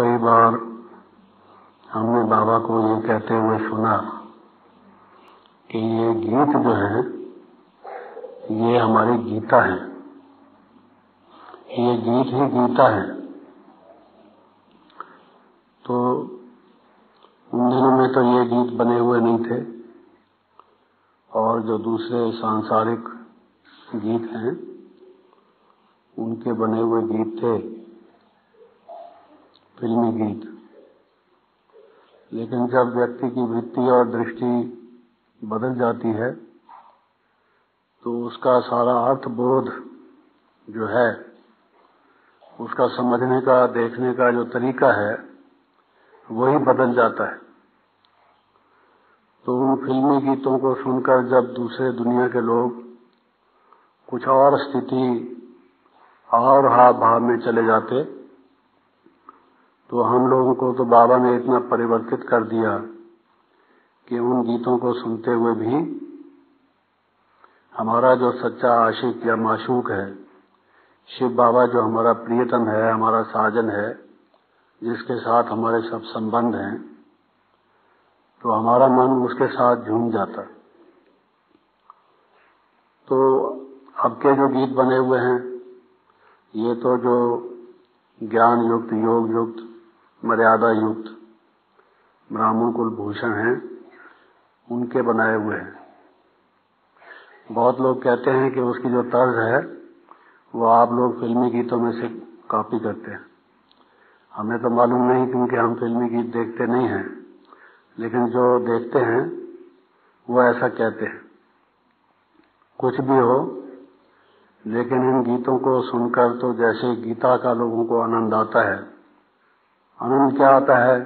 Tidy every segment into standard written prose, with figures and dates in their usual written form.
कई बार हमने बाबा को ये कहते हुए सुना कि ये गीत जो है ये हमारी गीता है, ये गीत ही गीता है। तो उन दिनों में तो ये गीत बने हुए नहीं थे, और जो दूसरे सांसारिक गीत हैं उनके बने हुए गीत थे, फिल्मी गीत। लेकिन जब व्यक्ति की वृत्ति और दृष्टि बदल जाती है तो उसका सारा अर्थबोध जो है, उसका समझने का, देखने का जो तरीका है वही बदल जाता है। तो उन फिल्मी गीतों को सुनकर जब दूसरे दुनिया के लोग कुछ और स्थिति और हाव भाव में चले जाते, तो हम लोगों को तो बाबा ने इतना परिवर्तित कर दिया कि उन गीतों को सुनते हुए भी हमारा जो सच्चा आशिक या माशूक है, शिव बाबा जो हमारा प्रियतम है, हमारा साजन है, जिसके साथ हमारे सब संबंध हैं, तो हमारा मन उसके साथ झूम जाता। तो अब के जो गीत बने हुए हैं ये तो जो ज्ञान युक्त, योग युक्त, मर्यादा युक्त ब्राह्मण कुल भूषण हैं उनके बनाए हुए हैं। बहुत लोग कहते हैं कि उसकी जो तर्ज है वो आप लोग फिल्मी गीतों में से कॉपी करते हैं। हमें तो मालूम नहीं, क्योंकि हम फिल्मी गीत देखते नहीं हैं, लेकिन जो देखते हैं वो ऐसा कहते हैं। कुछ भी हो, लेकिन इन गीतों को सुनकर तो जैसे गीता का लोगों को आनंद आता है। आनंद क्या आता है?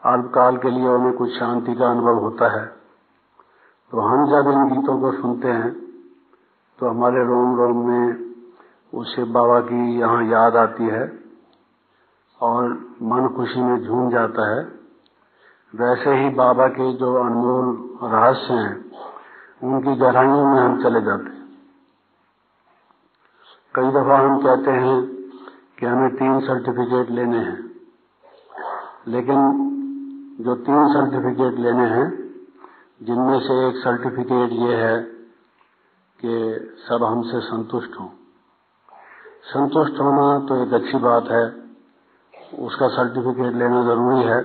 अल्पकाल के लिए उन्हें कुछ शांति का अनुभव होता है। तो हम जब इन गीतों को सुनते हैं तो हमारे रोम रोम में उस शिव बाबा की यहाँ याद आती है और मन खुशी में झूम जाता है। वैसे ही बाबा के जो अनमोल रहस्य हैं उनकी गहराइयों में हम चले जाते हैं। कई दफा हम कहते हैं कि हमें 3 सर्टिफिकेट लेने हैं, लेकिन जो 3 सर्टिफिकेट लेने हैं जिनमें से एक सर्टिफिकेट ये है कि सब हमसे संतुष्ट हों। संतुष्ट होना तो एक अच्छी बात है, उसका सर्टिफिकेट लेना जरूरी है,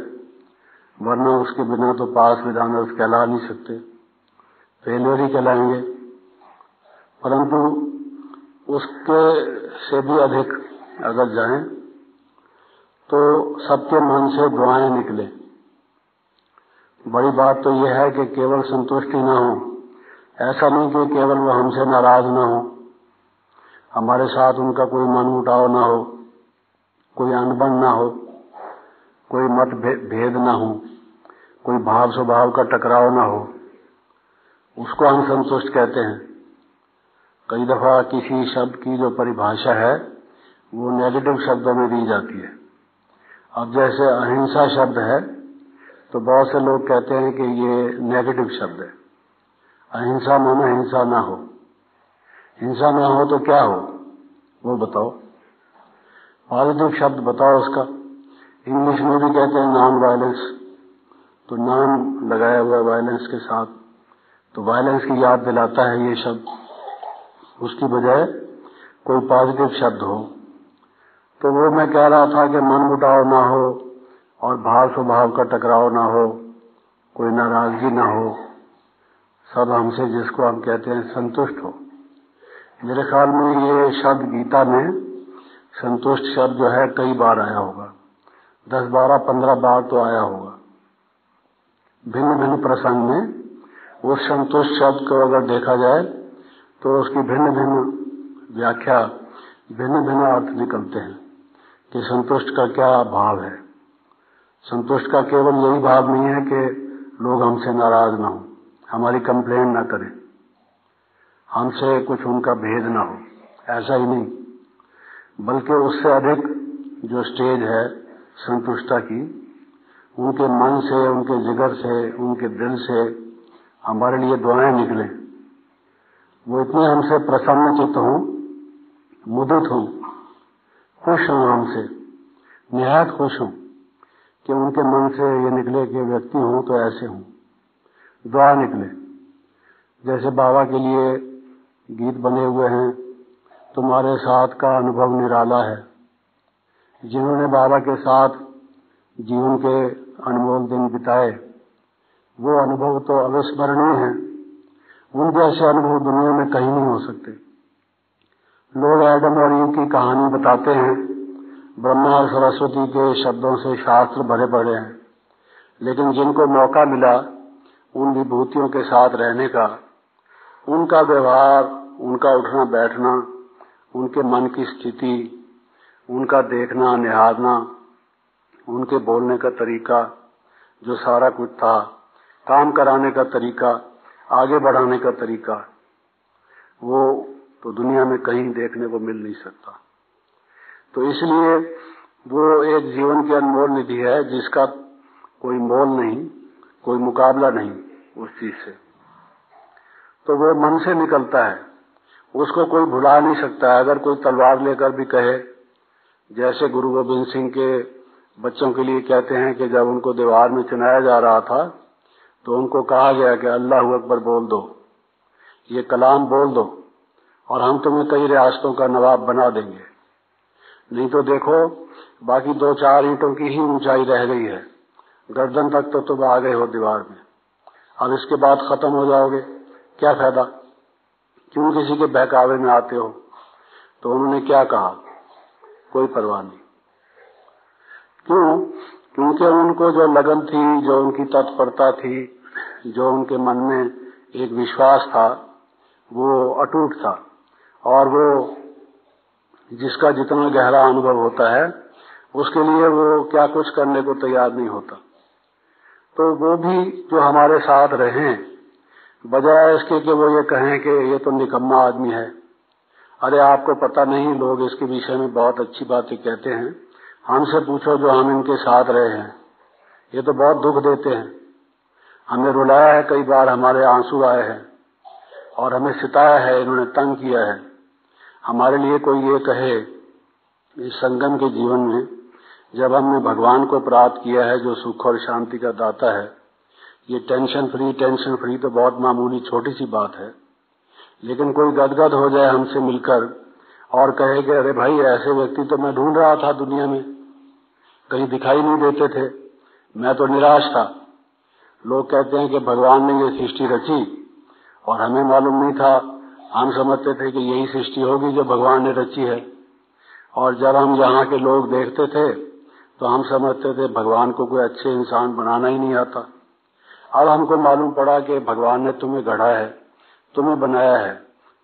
वरना उसके बिना तो पास विदानर्स कहला नहीं सकते, फेलियर ही कहलाएंगे। परंतु उसके से भी अधिक अगर जाएं तो सबके मन से दुआएं निकले। बड़ी बात तो यह है कि केवल संतुष्टि ना हो, ऐसा नहीं कि केवल वो हमसे नाराज ना हो, हमारे साथ उनका कोई मनमुटाव ना हो, कोई अनबन ना हो, कोई मत भेद ना हो, कोई भाव स्वभाव का टकराव ना हो, उसको हम संतुष्ट कहते हैं। कई दफा किसी शब्द की जो परिभाषा है वो नेगेटिव शब्दों में दी जाती है। अब जैसे अहिंसा शब्द है तो बहुत से लोग कहते हैं कि ये नेगेटिव शब्द है। अहिंसा मानो हिंसा ना हो। हिंसा ना हो तो क्या हो वो बताओ, पॉजिटिव शब्द बताओ उसका। इंग्लिश में भी कहते हैं नॉन वायलेंस, तो नाम लगाया हुआ वायलेंस के साथ, तो वायलेंस की याद दिलाता है ये शब्द। उसकी बजाय कोई पॉजिटिव शब्द हो। तो वो मैं कह रहा था कि मनमुटाव ना हो और भाव स्वभाव का टकराव ना हो, कोई नाराजगी ना हो, सब हमसे, जिसको हम कहते हैं, संतुष्ट हो। मेरे ख्याल में ये शब्द गीता में संतुष्ट शब्द जो है कई बार आया होगा, 10, 12, 15 बार तो आया होगा। भिन्न भिन्न प्रसंग में उस संतुष्ट शब्द को अगर देखा जाए तो उसकी भिन्न भिन्न व्याख्या, भिन्न भिन्न अर्थ निकलते हैं कि संतुष्ट का क्या भाव है। संतुष्ट का केवल यही भाव नहीं है कि लोग हमसे नाराज ना हो, हमारी कंप्लेन ना करें, हमसे कुछ उनका भेद ना हो, ऐसा ही नहीं, बल्कि उससे अधिक जो स्टेज है संतुष्टता की, उनके मन से, उनके जिगर से, उनके दिल से हमारे लिए दुआएं निकलें। वो इतने हमसे प्रसन्न चित्त हों, मुदित हों, खुश हों, हमसे निहायत खुश हों कि उनके मन से ये निकले कि व्यक्ति हूं तो ऐसे हूं, दुआ निकले। जैसे बाबा के लिए गीत बने हुए हैं, तुम्हारे साथ का अनुभव निराला है। जिन्होंने बाबा के साथ जीवन के अनमोल दिन बिताए, वो अनुभव तो अविस्मरणीय हैं। उन जैसे अनुभव दुनिया में कहीं नहीं हो सकते। लोग एडम और ईव की कहानी बताते हैं, ब्रह्मा और सरस्वती के शब्दों से शास्त्र भरे पड़े हैं, लेकिन जिनको मौका मिला उन विभूतियों के साथ रहने का, उनका व्यवहार, उनका उठना बैठना, उनके मन की स्थिति, उनका देखना निहारना, उनके बोलने का तरीका, जो सारा कुछ था, काम कराने का तरीका, आगे बढ़ाने का तरीका, वो तो दुनिया में कहीं देखने को मिल नहीं सकता। तो इसलिए वो एक जीवन की अनमोल निधि है जिसका कोई मोल नहीं, कोई मुकाबला नहीं उस चीज से। तो वो मन से निकलता है, उसको कोई भुला नहीं सकता है। अगर कोई तलवार लेकर भी कहे, जैसे गुरु गोविंद सिंह के बच्चों के लिए कहते हैं कि जब उनको दीवार में चुनाया जा रहा था तो उनको कहा गया कि अल्लाह अकबर बोल दो, ये कलाम बोल दो और हम तुम्हें कई रियासतों का नवाब बना देंगे। नहीं तो देखो बाकी 2-4 ईंटों की ही ऊंचाई रह गई है, गर्दन तक तो तुम आ गए हो दीवार में, अब इसके बाद खत्म हो जाओगे, क्या फायदा, क्यों किसी के बहकावे में आते हो। तो उन्होंने क्या कहा, कोई परवाह नहीं। क्यों? क्योंकि उनको जो लगन थी, जो उनकी तत्परता थी, जो उनके मन में एक विश्वास था, वो अटूट था। और वो जिसका जितना गहरा अनुभव होता है उसके लिए वो क्या कुछ करने को तैयार नहीं होता। तो वो भी जो हमारे साथ रहें, बजाय इसके कि वो ये कहें कि ये तो निकम्मा आदमी है, अरे आपको पता नहीं, लोग इसके विषय में बहुत अच्छी बातें कहते हैं, हमसे पूछो जो हम इनके साथ रहे हैं, ये तो बहुत दुख देते हैं, हमें रुलाया है, कई बार हमारे आंसू आए हैं और हमें सिताया है, इन्होंने तंग किया है। हमारे लिए कोई ये कहे इस संगम के जीवन में जब हमने भगवान को प्राप्त किया है जो सुख और शांति का दाता है, ये टेंशन फ्री तो बहुत मामूली छोटी सी बात है, लेकिन कोई गदगद हो जाए हमसे मिलकर और कहे कि अरे भाई ऐसे व्यक्ति तो मैं ढूंढ रहा था दुनिया में, कहीं दिखाई नहीं देते थे, मैं तो निराश था। लोग कहते हैं कि भगवान ने ये सृष्टि रची और हमें मालूम नहीं था, हम समझते थे कि यही सृष्टि होगी जो भगवान ने रची है, और जब हम यहाँ के लोग देखते थे तो हम समझते थे भगवान को कोई अच्छे इंसान बनाना ही नहीं आता। अब हमको मालूम पड़ा कि भगवान ने तुम्हें गढ़ा है, तुम्हें बनाया है,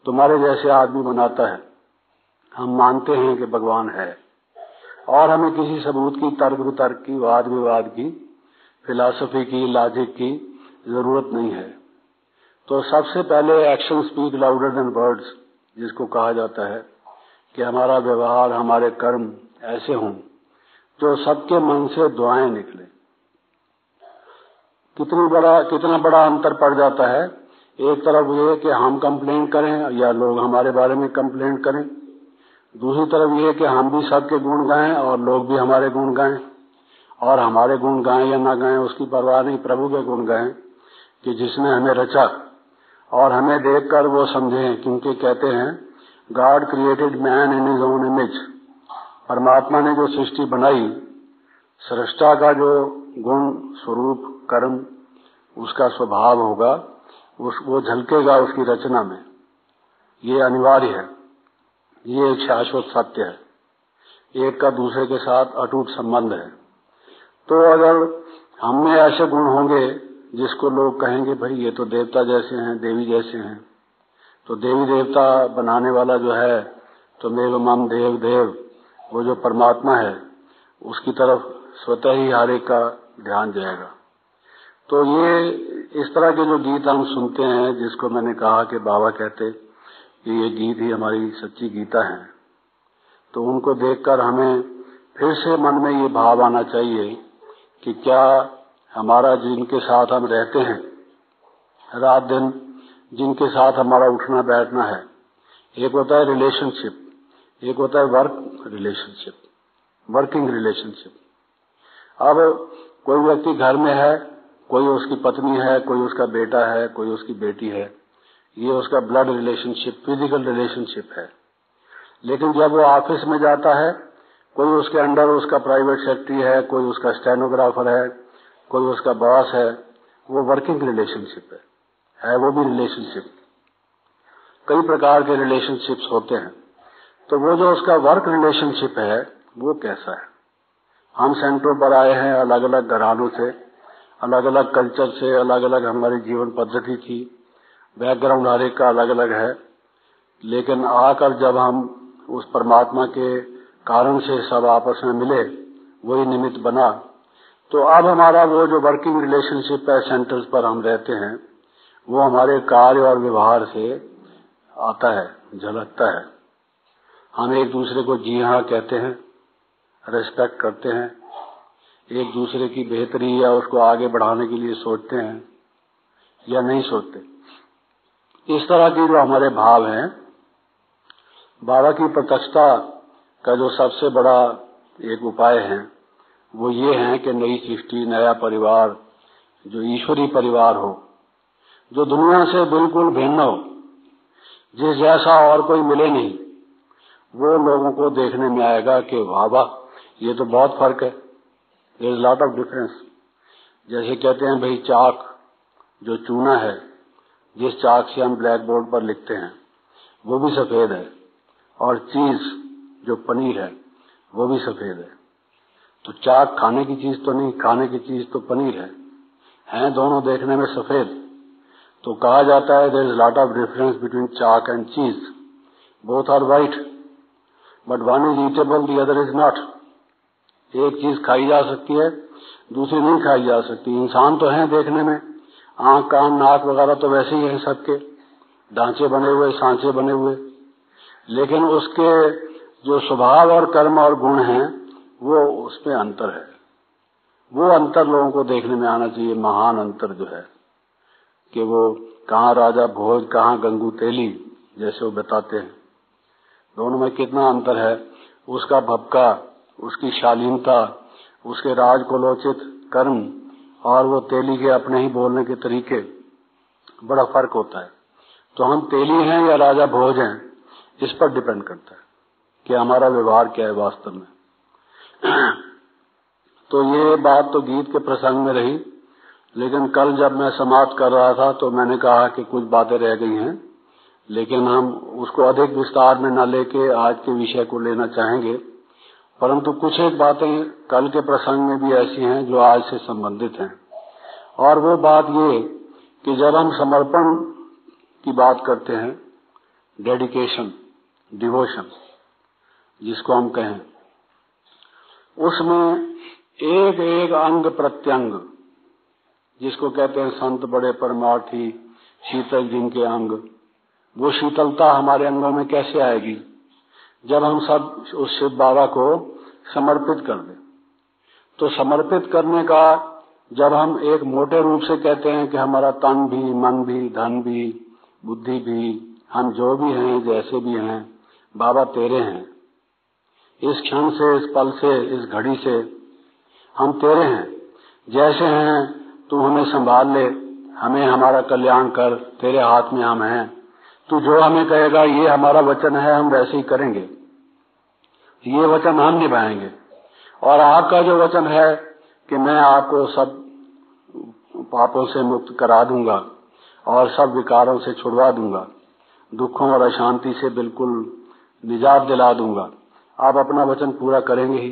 तुम्हारे जैसे आदमी बनाता है। हम मानते हैं कि भगवान है और हमें किसी सबूत की, तर्क वितर्क की, वाद विवाद की, फिलॉसफी की, लॉजिक की जरूरत नहीं है। तो सबसे पहले action speak louder than words, जिसको कहा जाता है कि हमारा व्यवहार, हमारे कर्म ऐसे हों जो सबके मन से दुआएं निकले। कितना बड़ा अंतर पड़ जाता है। एक तरफ ये कि हम कंप्लेन करें या लोग हमारे बारे में कंप्लेन करें, दूसरी तरफ ये कि हम भी सबके गुण गाएं और लोग भी हमारे गुण गाएं, और हमारे गुण गाएं या ना गाएं उसकी परवाह नहीं, प्रभु के गुण गाएं कि जिसने हमें रचा, और हमें देखकर वो समझें, क्योंकि कहते हैं God created man in his own image. परमात्मा ने जो सृष्टि बनाई, सृष्टा का जो गुण, स्वरूप, कर्म, उसका स्वभाव होगा, वो झलकेगा उसकी रचना में। ये अनिवार्य है, ये एक शाश्वत सत्य है, एक का दूसरे के साथ अटूट संबंध है। तो अगर हम में ऐसे गुण होंगे जिसको लोग कहेंगे भाई ये तो देवता जैसे हैं, देवी जैसे हैं, तो देवी देवता बनाने वाला जो है तो मेव मम देव देव, वो जो परमात्मा है उसकी तरफ स्वतः ही हर एक का ध्यान जाएगा। तो ये इस तरह के जो गीत हम सुनते हैं, जिसको मैंने कहा कि बाबा कहते कि ये गीत ही हमारी सच्ची गीता है, तो उनको देखकर हमें फिर से मन में ये भाव आना चाहिए कि क्या हमारा जिनके साथ हम रहते हैं रात दिन, जिनके साथ हमारा उठना बैठना है, एक होता है रिलेशनशिप, एक होता है वर्क रिलेशनशिप, वर्किंग रिलेशनशिप। अब कोई व्यक्ति घर में है, कोई उसकी पत्नी है, कोई उसका बेटा है, कोई उसकी बेटी है, ये उसका ब्लड रिलेशनशिप, फिजिकल रिलेशनशिप है। लेकिन जब वो ऑफिस में जाता है, कोई उसके अंडर उसका प्राइवेट सेक्रेटरी है, कोई उसका स्टेनोग्राफर है, कोई उसका बॉस है, वो वर्किंग रिलेशनशिप है वो भी रिलेशनशिप। कई प्रकार के रिलेशनशिप्स होते हैं। तो वो जो उसका वर्क रिलेशनशिप है वो कैसा है? हम सेंटरों पर आए हैं अलग अलग घरानों से, अलग अलग कल्चर से, अलग अलग हमारी जीवन पद्धति थी, बैकग्राउंड हर एक का अलग अलग है। लेकिन आकर जब हम उस परमात्मा के कारण से सब आपस में मिले, वही निमित्त बना, तो अब हमारा वो जो वर्किंग रिलेशनशिप है, सेंटर्स पर हम रहते हैं, वो हमारे कार्य और व्यवहार से आता है, झलकता है। हम एक दूसरे को जी हाँ कहते हैं, रेस्पेक्ट करते हैं, एक दूसरे की बेहतरी या उसको आगे बढ़ाने के लिए सोचते हैं या नहीं सोचते। इस तरह की जो हमारे भाव हैं, बाबा की प्रत्यक्षता का जो सबसे बड़ा एक उपाय है वो ये है कि नई सृष्टि, नया परिवार, जो ईश्वरी परिवार हो, जो दुनिया से बिल्कुल भिन्न हो, जिस जैसा और कोई मिले नहीं, वो लोगों को देखने में आएगा कि वाह वाह, ये तो बहुत फर्क है, there is lot of difference. जैसे कहते हैं भाई, चाक जो चूना है, जिस चाक से हम ब्लैक बोर्ड पर लिखते हैं, वो भी सफेद है, और चीज जो पनीर है वो भी सफेद है। तो चाक खाने की चीज तो नहीं, खाने की चीज तो पनीर है दोनों देखने में सफेद। तो कहा जाता है there is lot of difference between chalk and cheese, both are white but one is eatable, the other is not. एक चीज खाई जा सकती है, दूसरी नहीं खाई जा सकती। इंसान तो हैं देखने में, आंख कान नाक वगैरह तो वैसे ही हैं सबके, ढांचे बने हुए, सांचे बने हुए, लेकिन उसके जो स्वभाव और कर्म और गुण हैं वो उसमें अंतर है। वो अंतर लोगों को देखने में आना चाहिए, महान अंतर जो है, कि वो कहाँ राजा भोज, कहाँ गंगू तेली, जैसे वो बताते हैं, दोनों में कितना अंतर है। उसका भपका, उसकी शालीनता, उसके राजकोलोचित कर्म और वो तेली के अपने ही बोलने के तरीके, बड़ा फर्क होता है। तो हम तेली हैं या राजा भोज हैं, इस पर डिपेंड करता है कि हमारा व्यवहार क्या है वास्तव में। तो ये बात तो गीत के प्रसंग में रही, लेकिन कल जब मैं समाप्त कर रहा था तो मैंने कहा कि कुछ बातें रह गई हैं, लेकिन हम उसको अधिक विस्तार में न लेके आज के विषय को लेना चाहेंगे। परंतु कुछ एक बातें कल के प्रसंग में भी ऐसी हैं जो आज से संबंधित हैं। और वो बात ये कि जब हम समर्पण की बात करते हैं, डेडिकेशन, डिवोशन जिसको हम कहें, उसमें एक एक अंग प्रत्यंग, जिसको कहते हैं संत बड़े परमार्थी, शीतल जिनके अंग, वो शीतलता हमारे अंगों में कैसे आएगी? जब हम सब उस शिव बाबा को समर्पित कर दें। तो समर्पित करने का जब हम एक मोटे रूप से कहते हैं कि हमारा तन भी, मन भी, धन भी, बुद्धि भी, हम जो भी हैं, जैसे भी हैं, बाबा तेरे हैं। इस क्षण से, इस पल से, इस घड़ी से हम तेरे हैं। जैसे हैं तू हमें संभाल ले, हमें हमारा कल्याण कर, तेरे हाथ में हम हैं। तू जो हमें कहेगा, ये हमारा वचन है, हम वैसे ही करेंगे, ये वचन हम निभाएंगे। और आपका जो वचन है कि मैं आपको सब पापों से मुक्त करा दूंगा और सब विकारों से छुड़वा दूंगा, दुखों और अशांति से बिल्कुल निजात दिला दूंगा, आप अपना वचन पूरा करेंगे ही।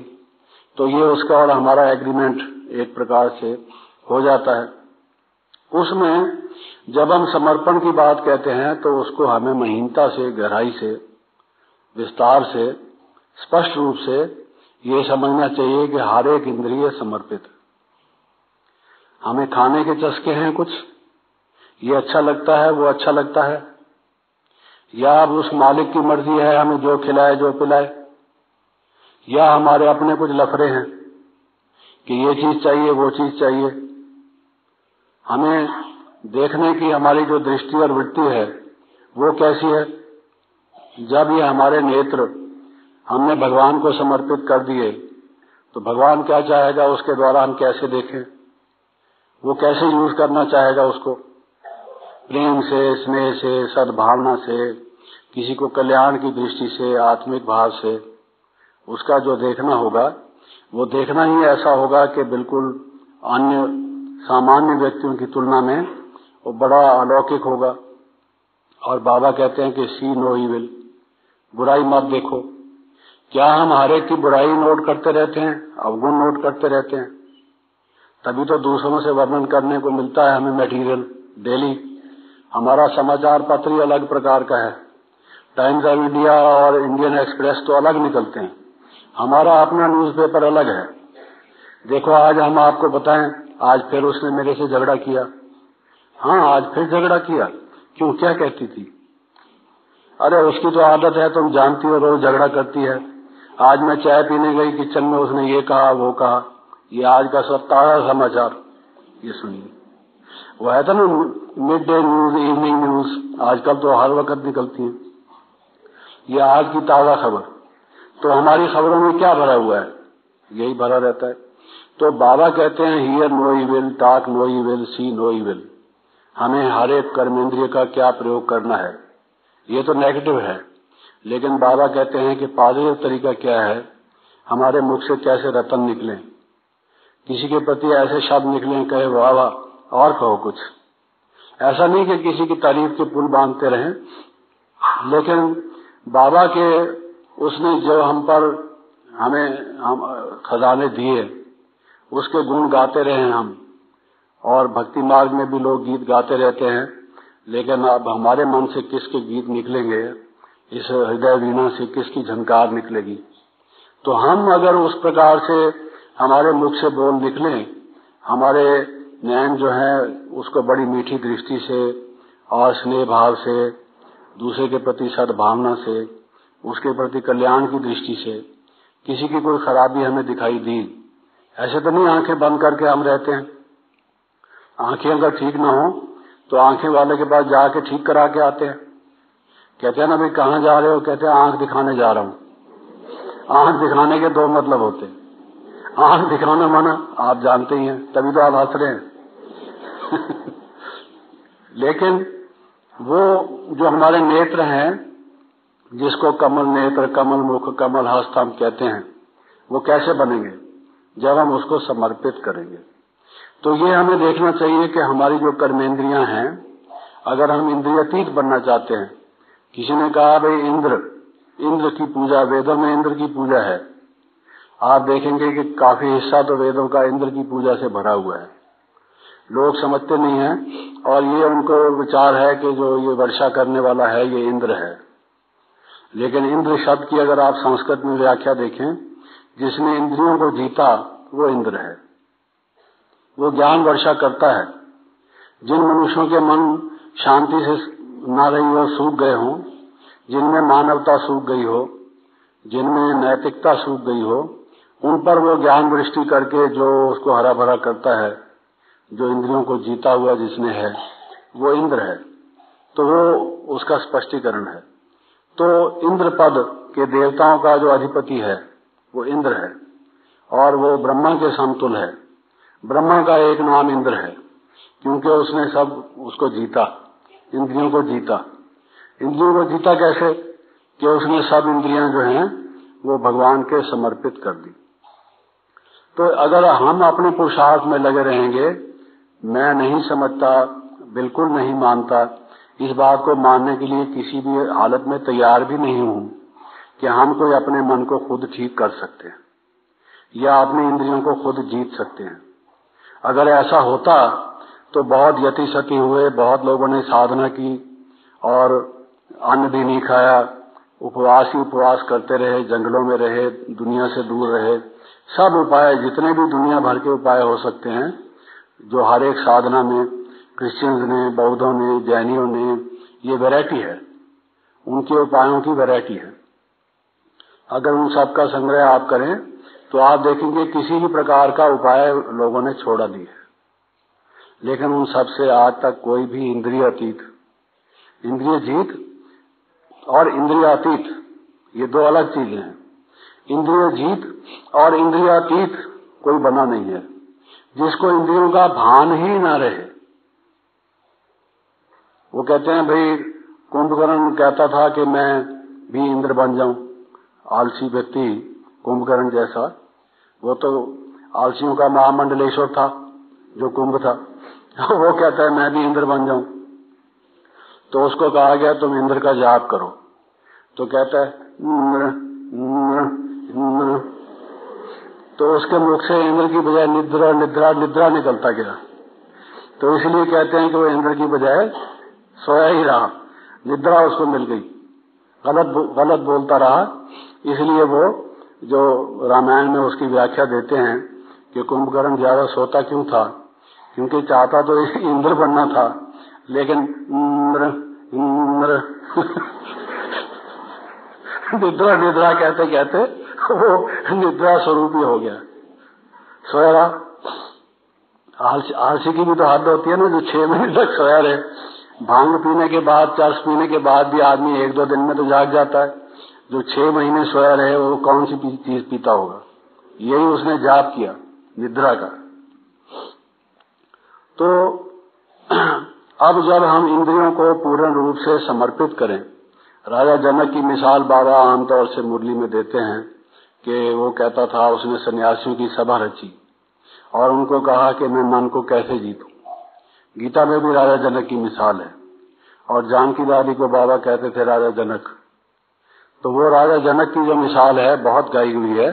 तो ये उसका और हमारा एग्रीमेंट एक प्रकार से हो जाता है। उसमें जब हम समर्पण की बात कहते हैं तो उसको हमें महीनता से, गहराई से, विस्तार से, स्पष्ट रूप से ये समझना चाहिए कि हर एक इंद्रिय समर्पित है। हमें खाने के चस्के हैं कुछ, ये अच्छा लगता है, वो अच्छा लगता है, या अब उस मालिक की मर्जी है हमें जो खिलाए जो पिलाए, या हमारे अपने कुछ लफड़े हैं कि ये चीज चाहिए, वो चीज चाहिए। हमें देखने की हमारी जो दृष्टि और वृत्ति है वो कैसी है? जब ये हमारे नेत्र हमने भगवान को समर्पित कर दिए तो भगवान क्या चाहेगा उसके द्वारा हम कैसे देखें, वो कैसे यूज करना चाहेगा उसको, प्रेम से, स्नेह से, सद्भावना से, किसी को कल्याण की दृष्टि से, आत्मिक भाव से उसका जो देखना होगा वो देखना ही ऐसा होगा कि बिल्कुल अन्य सामान्य व्यक्तियों की तुलना में वो बड़ा अलौकिक होगा। और बाबा कहते हैं कि सी नो इविल, बुराई मत देखो। क्या हम हर एक की बुराई नोट करते रहते हैं, अवगुण नोट करते रहते हैं? तभी तो दूसरों से वर्णन करने को मिलता है हमें मटेरियल डेली। हमारा समाचार पत्र ही अलग प्रकार का है, टाइम्स ऑफ इंडिया और इंडियन एक्सप्रेस तो अलग निकलते हैं, हमारा अपना न्यूज़पेपर अलग है। देखो आज हम आपको बताएं, आज फिर उसने मेरे से झगड़ा किया। हाँ, आज फिर झगड़ा किया। क्यों, क्या कहती थी? अरे उसकी तो आदत है, तुम जानती हो, रोज झगड़ा करती है। आज मैं चाय पीने गई किचन में, उसने ये कहा वो कहा। ये आज का सब ताजा समाचार, ये सुनिए। वो है था ना mid day news, evening news, आजकल तो हर वक्त निकलती है। ये आज की ताजा खबर। तो हमारी खबरों में क्या भरा हुआ है? यही भरा रहता है। तो बाबा कहते हैं hear no evil, talk no evil, see no evil. हमें हर एक कर्मेंद्रिय का क्या प्रयोग करना है, ये तो नेगेटिव है। लेकिन बाबा कहते हैं कि पॉजिटिव तरीका क्या है, हमारे मुख से कैसे रतन निकले, किसी के प्रति ऐसे शब्द निकले कहे वाह वाह, और कहो कुछ। ऐसा नहीं कि किसी की तारीफ के पुल बांधते रहें, लेकिन बाबा के उसने जो हमें खजाने दिए उसके गुण गाते रहे हम। और भक्ति मार्ग में भी लोग गीत गाते रहते हैं, लेकिन अब हमारे मन से किसके गीत निकलेंगे, इस हृदय वीणा से किसकी झनकार निकलेगी? तो हम अगर उस प्रकार से हमारे मुख से बोल निकलें, हमारे नयन जो है उसको बड़ी मीठी दृष्टि से और स्नेह भाव से, दूसरे के प्रति सद्भावना से, उसके प्रति कल्याण की दृष्टि से, किसी की कोई खराबी हमें दिखाई दी, ऐसे तो नहीं आंखें बंद करके हम रहते हैं। आंखें अगर ठीक ना हो तो आंखें वाले के पास जाके ठीक करा के आते हैं। कहते हैं ना भाई कहाँ जा रहे हो? कहते हैं आंख दिखाने जा रहा हूँ। आंख दिखाने के दो मतलब होते हैं, आंख दिखाना माना आप जानते ही हैं, तभी तो आप हंस रहे हैं। लेकिन वो जो हमारे नेत्र हैं, जिसको कमल नेत्र, कमल मुख, कमल हस्त हम कहते हैं, वो कैसे बनेंगे? जब हम उसको समर्पित करेंगे। तो ये हमें देखना चाहिए कि हमारी जो कर्मेंद्रियां हैं, अगर हम इंद्रियातीत बनना चाहते हैं। किसी ने कहा भाई इंद्र की पूजा, वेदों में इंद्र की पूजा है। आप देखेंगे कि काफी हिस्सा तो वेदों का इंद्र की पूजा से भरा हुआ है। लोग समझते नहीं हैं और ये उनको विचार है कि जो ये वर्षा करने वाला है ये इंद्र है। लेकिन इंद्र शब्द की अगर आप संस्कृत में व्याख्या देखें, जिसने इंद्रियों को जीता वो इंद्र है, वो ज्ञान वर्षा करता है। जिन मनुष्यों के मन शांति से ना रही हो, सूख गए हों, जिनमें मानवता सूख गई हो, जिनमें नैतिकता सूख गई हो, उन पर वो ज्ञान वृष्टि करके जो उसको हरा भरा करता है, जो इंद्रियों को जीता हुआ जिसने है, वो इंद्र है। तो वो उसका स्पष्टीकरण है। तो इंद्र पद के देवताओं का जो अधिपति है वो इंद्र है, और वो ब्रह्मा के समतुल्य है। ब्रह्मा का एक नाम इंद्र है, क्योंकि उसने सब उसको जीता, इंद्रियों को जीता। इंद्रियों को जीता कैसे? कि उसने सब इंद्रियां जो हैं वो भगवान के समर्पित कर दी। तो अगर हम अपने पुरुषार्थ में लगे रहेंगे, मैं नहीं समझता, बिल्कुल नहीं मानता, इस बात को मानने के लिए किसी भी हालत में तैयार भी नहीं हूं कि हम कोई अपने मन को खुद ठीक कर सकते हैं या अपनी इंद्रियों को खुद जीत सकते हैं। अगर ऐसा होता तो बहुत यति सती हुए, बहुत लोगों ने साधना की और अन्न भी नहीं खाया, उपवास ही उपवास करते रहे, जंगलों में रहे, दुनिया से दूर रहे। सब उपाय, जितने भी दुनिया भर के उपाय हो सकते हैं, जो हर एक साधना में क्रिश्चियंस ने, बौद्धों ने, जैनियों ने, ये वैरायटी है, उनके उपायों की वैरायटी है। अगर उन सब का संग्रह आप करें तो आप देखेंगे किसी भी प्रकार का उपाय लोगों ने छोड़ा दी है। लेकिन उन सब से आज तक कोई भी इंद्रियातीत, इंद्रिय जीत और इंद्रियातीत ये दो अलग चीजें हैं। इंद्रिय जीत और इंद्रियातीत कोई बना नहीं है, जिसको इंद्रियों का भान ही ना रहे। वो कहते हैं भाई कुंभकर्ण कहता था कि मैं भी इंद्र बन जाऊं, आलसी व्यक्ति कुंभकर्ण जैसा। वो तो आलसियों का महामंडलेश्वर था जो कुंभ था। वो कहता है मैं भी इंद्र बन जाऊं। तो उसको कहा गया तुम इंद्र का जाप करो। तो कहता है इंद्र इंद्र इंद्र। तो उसके मुख से इंद्र की बजाय निद्रा निद्रा निद्रा निकलता गया। तो इसलिए कहते हैं कि वो इंद्र की बजाय सोया ही रहा, निद्रा उसको मिल गई, गलत बोलता रहा। इसलिए वो जो रामायण में उसकी व्याख्या देते हैं कि कुंभकर्ण ज्यादा सोता क्यों था, क्योंकि चाहता तो इंद्र बनना था, लेकिन इंद्र इंद्र निद्रा निद्रा कहते कहते वो निद्रा स्वरूप ही हो गया, सोया रहा। आलसी की भी तो हद होती है ना, जो 6 महीने तक सोया रहे। भांग पीने के बाद, चरस पीने के बाद भी आदमी 1-2 दिन में तो जाग जाता है। जो 6 महीने सोया रहे वो कौन सी चीज पीता होगा। यही उसने जाप किया, निद्रा का। तो अब जब हम इंद्रियों को पूर्ण रूप से समर्पित करें, राजा जनक की मिसाल बाबा आमतौर से मुरली में देते हैं कि वो कहता था उसने सन्यासियों की सभा रची और उनको कहा कि मैं मन को कैसे जीतूं। गीता में भी राजा जनक की मिसाल है और जानकी दादी को बाबा कहते थे राजा जनक। तो वो राजा जनक की जो मिसाल है बहुत गाई हुई है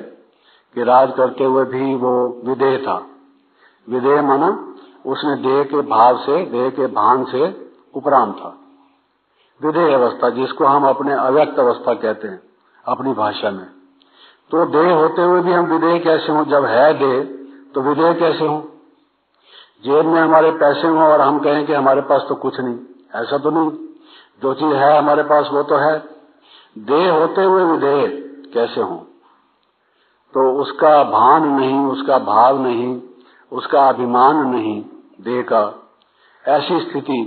कि राज करते हुए भी वो विदेह था। विदेह माना उसने देह के भाव से, देह के भान से उपराम था। विदेह अवस्था जिसको हम अपने अव्यक्त अवस्था कहते हैं अपनी भाषा में। तो देह होते हुए भी हम विदेह कैसे हों? जब है देह तो विदेह कैसे हों? जेब में हमारे पैसे हों और हम कहें कि हमारे पास तो कुछ नहीं, ऐसा तो नहीं। जो चीज है हमारे पास वो तो है। देह होते हुए विदेह कैसे हों? तो उसका भान नहीं, उसका भाव नहीं, उसका अभिमान नहीं देह का, ऐसी स्थिति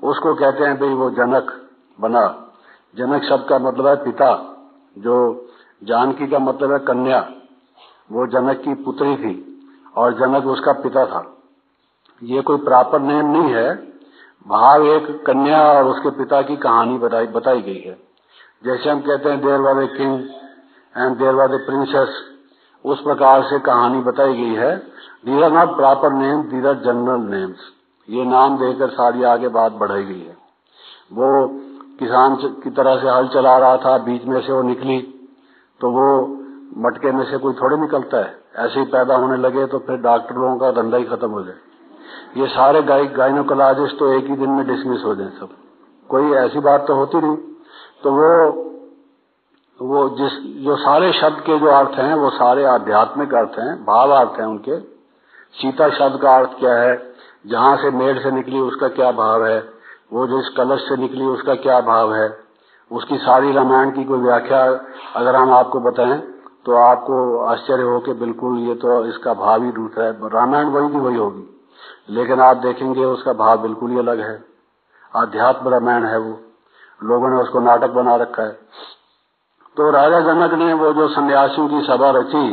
उसको कहते हैं भाई वो जनक बना। जनक शब्द का मतलब है पिता, जो जानकी का मतलब है कन्या। वो जनक की पुत्री थी और जनक उसका पिता था। ये कोई प्रॉपर नेम नहीं है, भाव एक कन्या और उसके पिता की कहानी बताई गई है। जैसे हम कहते हैं there was a king and there was a princess, उस प्रकार से कहानी बताई गई है। These are not proper name, these are general names. ये नाम देकर सारी आगे बात बढ़ाई गई है। वो किसान की तरह से हल चला रहा था, बीच में से वो निकली तो वो मटके में से कोई थोड़े निकलता है, ऐसे ही पैदा होने लगे तो फिर डॉक्टर लोगों का धंधा ही खत्म हो जाए। ये सारे गायनोकोलॉजिस्ट तो एक ही दिन में डिसमिस हो जाए सब, कोई ऐसी बात तो होती नहीं। तो वो जो सारे शब्द के जो अर्थ हैं वो सारे आध्यात्मिक अर्थ हैं, भाव अर्थ हैं उनके। सीता शब्द का अर्थ क्या है, जहां से मेढ़ से निकली उसका क्या भाव है, वो जिस कलश से निकली उसका क्या भाव है, उसकी सारी रामायण की कोई व्याख्या अगर हम आपको बताएं तो आपको आश्चर्य हो कि बिल्कुल ये तो इसका भाव ही दूसरा है। रामायण वही की वही होगी, लेकिन आप देखेंगे उसका भाव बिल्कुल ही अलग है। आध्यात्म रामायण है वो, लोगों ने उसको नाटक बना रखा है। तो राजा जनक ने वो जो सन्यासियों की सभा रची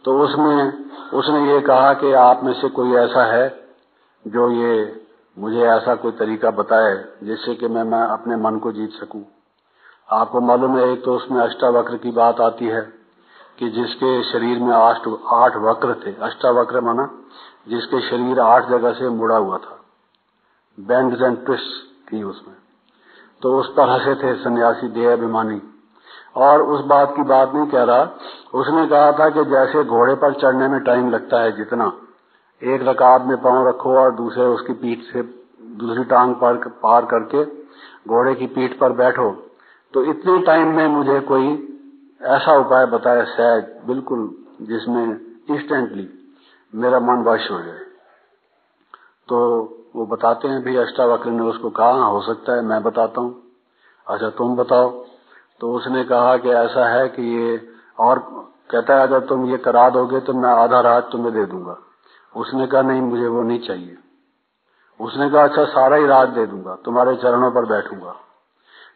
तो उसमें उसने ये कहा कि आप में से कोई ऐसा है जो ये मुझे ऐसा कोई तरीका बताए जिससे कि मैं अपने मन को जीत सकूं। आपको मालूम है एक तो उसमें अष्टावक्र की बात आती है कि जिसके शरीर में 8 वक्र थे। अष्टावक्र माना जिसके शरीर 8 जगह से मुड़ा हुआ था, बेंड्स एंड ट्विस्ट थी उसमें। तो उस तरह से थे सन्यासी देहाभिमानी। और उस बात की बात नहीं कह रहा, उसने कहा था कि जैसे घोड़े पर चढ़ने में टाइम लगता है जितना, एक रकाब में पांव रखो और दूसरे उसकी पीठ से दूसरी टांग पार करके घोड़े की पीठ पर बैठो, तो इतने टाइम में मुझे कोई ऐसा उपाय बताए सहज बिल्कुल जिसमें इंस्टेंटली मेरा मन वश हो जाए। तो वो बताते हैं भी अष्टावक्र ने उसको कहा हो सकता है मैं बताता हूँ। अच्छा तुम बताओ। तो उसने कहा कि ऐसा है कि ये, और कहता है अगर तुम ये करा दोगे तो मैं आधा रात तुम्हें दे दूंगा। उसने कहा नहीं मुझे वो नहीं चाहिए। उसने कहा अच्छा सारा ही रात दे दूंगा, तुम्हारे चरणों पर बैठूंगा।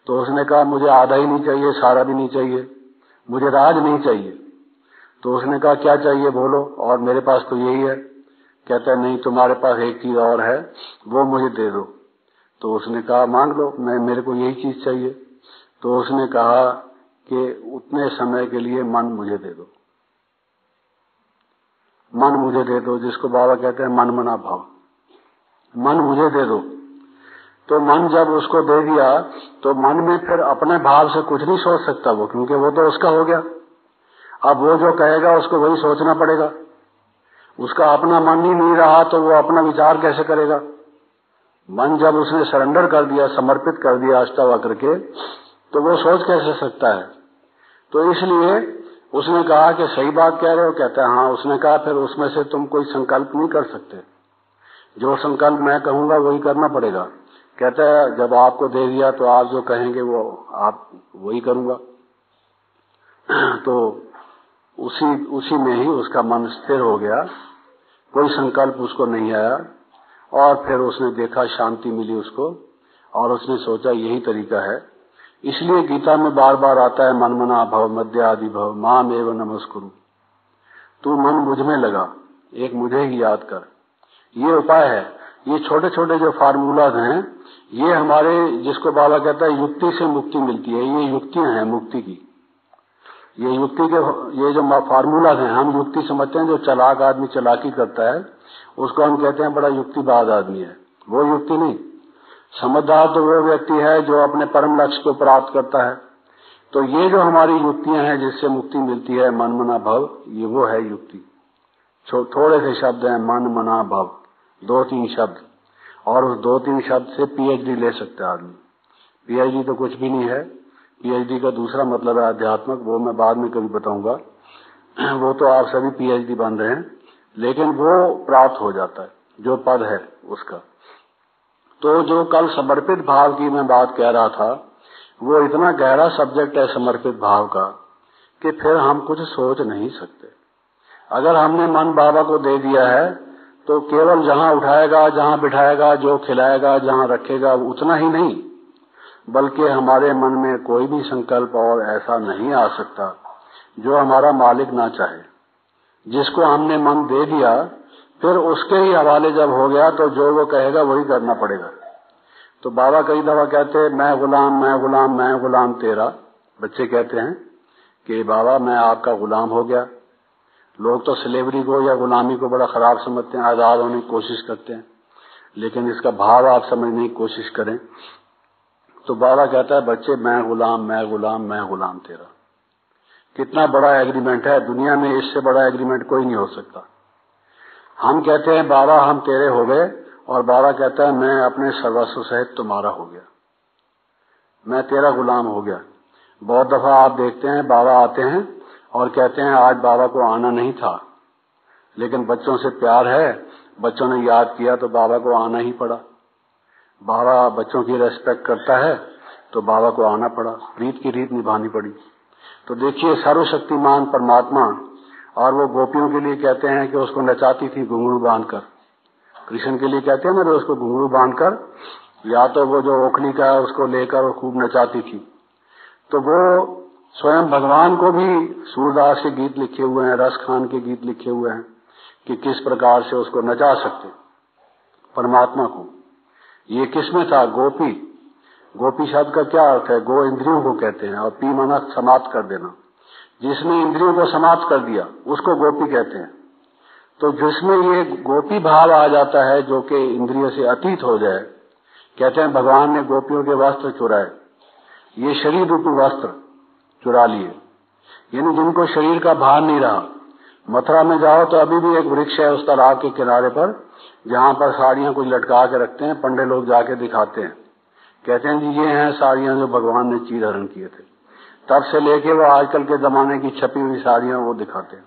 तो उसने कहा मुझे आधा ही नहीं चाहिए, सारा भी नहीं चाहिए, मुझे राज नहीं चाहिए। तो उसने कहा क्या चाहिए बोलो, और मेरे पास तो यही है। कहता है नहीं, तुम्हारे पास एक चीज और है, वो मुझे दे दो। तो उसने कहा मांग लो, मेरे को यही चीज चाहिए। तो उसने कहा कि उतने समय के लिए मन मुझे दे दो, मन मुझे दे दो, जिसको बाबा कहते हैं मन मना भाव, मन मुझे दे दो। तो मन जब उसको दे दिया तो मन में फिर अपने भाव से कुछ नहीं सोच सकता वो, क्योंकि वो तो उसका हो गया। अब वो जो कहेगा उसको वही सोचना पड़ेगा। उसका अपना मन ही नहीं रहा तो वो अपना विचार कैसे करेगा। मन जब उसने सरेंडर कर दिया, समर्पित कर दिया अष्टावक्र के, तो वो सोच कैसे सकता है। तो इसलिए उसने कहा कि सही बात कह रहे हो। कहता है हाँ। उसने कहा फिर उसमें से तुम कोई संकल्प नहीं कर सकते, जो संकल्प मैं कहूंगा वही करना पड़ेगा। कहता है जब आपको दे दिया तो आप जो कहेंगे वो आप वही करूंगा। तो उसी में ही उसका मन स्थिर हो गया, कोई संकल्प उसको नहीं आया। और फिर उसने देखा शांति मिली उसको, और उसने सोचा यही तरीका है। इसलिए गीता में बार बार आता है मन मना भव मध्य आदि भव माम एव नमस्कुरु। तू मन मुझ में लगा, एक मुझे ही याद कर। ये उपाय है। ये छोटे छोटे जो फार्मूलाज हैं, ये हमारे, जिसको बाबा कहता है युक्ति से मुक्ति मिलती है, ये युक्तियां हैं मुक्ति की। ये युक्ति के, ये जो फार्मूलाज हैं, हम युक्ति समझते हैं। जो चालाक आदमी चालाकी करता है उसको हम कहते हैं बड़ा युक्तिबाज आदमी है। वो युक्ति नहीं। समझदार तो वो व्यक्ति है जो अपने परम लक्ष्य को प्राप्त करता है। तो ये जो हमारी युक्तियां हैं जिससे मुक्ति मिलती है, मन मना भव, ये वो है युक्ति। थोड़े से शब्द हैं, मन मना भव, 2-3 शब्द, और उस 2-3 शब्द से पीएचडी ले सकता है आदमी। पीएचडी तो कुछ भी नहीं है। पीएचडी का दूसरा मतलब है अध्यात्मक, वो मैं बाद में कभी बताऊंगा। वो तो आप सभी पीएचडी बन रहे हैं, लेकिन वो प्राप्त हो जाता है जो पद है उसका। तो जो कल समर्पित भाव की मैं बात कह रहा था, वो इतना गहरा सब्जेक्ट है समर्पित भाव का कि फिर हम कुछ सोच नहीं सकते। अगर हमने मन बाबा को दे दिया है तो केवल जहां उठाएगा, जहां बिठाएगा, जो खिलाएगा, जहां रखेगा, उतना ही नहीं, बल्कि हमारे मन में कोई भी संकल्प और ऐसा नहीं आ सकता जो हमारा मालिक ना चाहे। जिसको हमने मन दे दिया, फिर उसके ही हवाले जब हो गया तो जो वो कहेगा वही करना पड़ेगा। तो बाबा कई दफा कहते हैं मैं गुलाम, मैं गुलाम, मैं गुलाम तेरा। बच्चे कहते हैं कि बाबा मैं आपका गुलाम हो गया। लोग तो स्लेवरी को या गुलामी को बड़ा खराब समझते हैं, आजाद होने की कोशिश करते हैं, लेकिन इसका भाव आप समझने की कोशिश करें। तो बाबा कहता है बच्चे मैं गुलाम, मैं गुलाम, मैं गुलाम तेरा। कितना बड़ा एग्रीमेंट है, दुनिया में इससे बड़ा एग्रीमेंट कोई नहीं हो सकता। हम कहते हैं बाबा हम तेरे हो गए, और बाबा कहता है मैं अपने सर्वस्व सहित तुम्हारा हो गया, मैं तेरा गुलाम हो गया। बहुत दफा आप देखते हैं बाबा आते हैं और कहते हैं आज बाबा को आना नहीं था, लेकिन बच्चों से प्यार है, बच्चों ने याद किया तो बाबा को आना ही पड़ा। बाबा बच्चों की रेस्पेक्ट करता है तो बाबा को आना पड़ा, रीत की रीत निभानी पड़ी। तो देखिए सर्वशक्तिमान परमात्मा, और वो गोपियों के लिए कहते हैं कि उसको नचाती थी घुंघरू बांधकर। कृष्ण के लिए कहते हैं ना उसको घुंघरू बांधकर, या तो वो जो ओखली का है उसको लेकर वो खूब नचाती थी। तो वो स्वयं भगवान को भी सूरदास के गीत लिखे हुए हैं, रस खान के गीत लिखे हुए हैं कि किस प्रकार से उसको नचा सकते परमात्मा को। ये किसमें था? गोपी। गोपी शब्द का क्या अर्थ है? गो इंद्रियों को कहते हैं, और पी माना समाप्त कर देना। जिसने इंद्रियों को समाप्त कर दिया उसको गोपी कहते हैं। तो जिसमें ये गोपी भाव आ जाता है जो कि इंद्रियों से अतीत हो जाए, कहते हैं भगवान ने गोपियों के वस्त्र चुराए, ये शरीर रूपी वस्त्र चुरा लिए, यानी जिनको शरीर का भान नहीं रहा। मथुरा में जाओ तो अभी भी एक वृक्ष है उस तालाब के किनारे पर, जहां पर साड़ियां कुछ लटका के रखते हैं, पंडे लोग जाके दिखाते हैं, कहते हैं जी ये हैं साड़ियां जो भगवान ने चीर हरण किए थे। तब से लेके वो आजकल के जमाने की छपी हुई साड़ियां वो दिखाते हैं,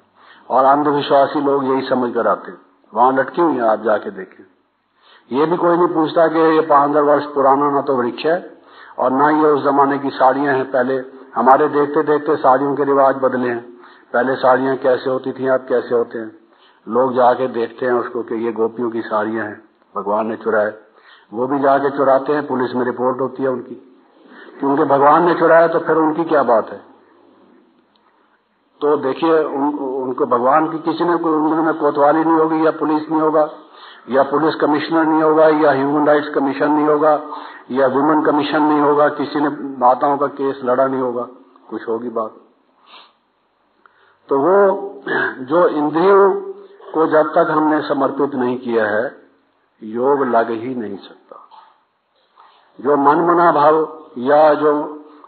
और अंधविश्वासी लोग यही समझ कर आते हैं। वहां लटकी हुई है, आप जाके देखें। ये भी कोई नहीं पूछता कि ये 500 वर्ष पुराना ना तो वृक्ष है और ना ये उस जमाने की साड़ियां हैं। पहले हमारे देखते देखते साड़ियों के रिवाज बदले हैं। पहले साड़ियां कैसे होती थी, अब कैसे होते हैं। लोग जाके देखते हैं उसको कि ये गोपियों की साड़ियां हैं, भगवान ने चुराए। वो भी जाके चुराते हैं, पुलिस में रिपोर्ट होती है उनकी, क्योंकि भगवान ने चुराया तो फिर उनकी क्या बात है। तो देखिए उनको भगवान की किसी ने कोई उम्र में कोतवाली नहीं होगी, या पुलिस नहीं होगा, या पुलिस कमिश्नर नहीं होगा, या ह्यूमन राइट्स कमीशन नहीं होगा, या वुमेन कमीशन नहीं होगा, किसी ने माताओं का केस लड़ा नहीं होगा, कुछ होगी बात। तो वो जो इंद्रियों को जब तक हमने समर्पित नहीं किया है, योग लग ही नहीं सकता। जो मनमना भाव या जो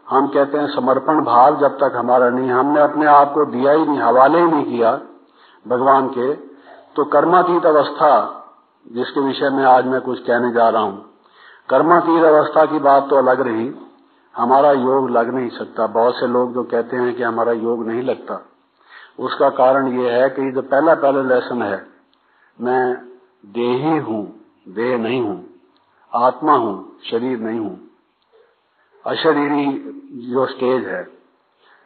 हम कहते हैं समर्पण भाव जब तक हमारा नहीं, हमने अपने आप को दिया ही नहीं, हवाले ही नहीं किया भगवान के, तो कर्मातीत अवस्था जिसके विषय में आज मैं कुछ कहने जा रहा हूं, कर्मातीत अवस्था की बात तो अलग रही, हमारा योग लग नहीं सकता। बहुत से लोग जो कहते हैं कि हमारा योग नहीं लगता, उसका कारण ये है कि जो पहला लेसन है, मैं देही हूं, देह नहीं हूं, आत्मा हूं, शरीर नहीं हूं। अशरीरी जो स्टेज है,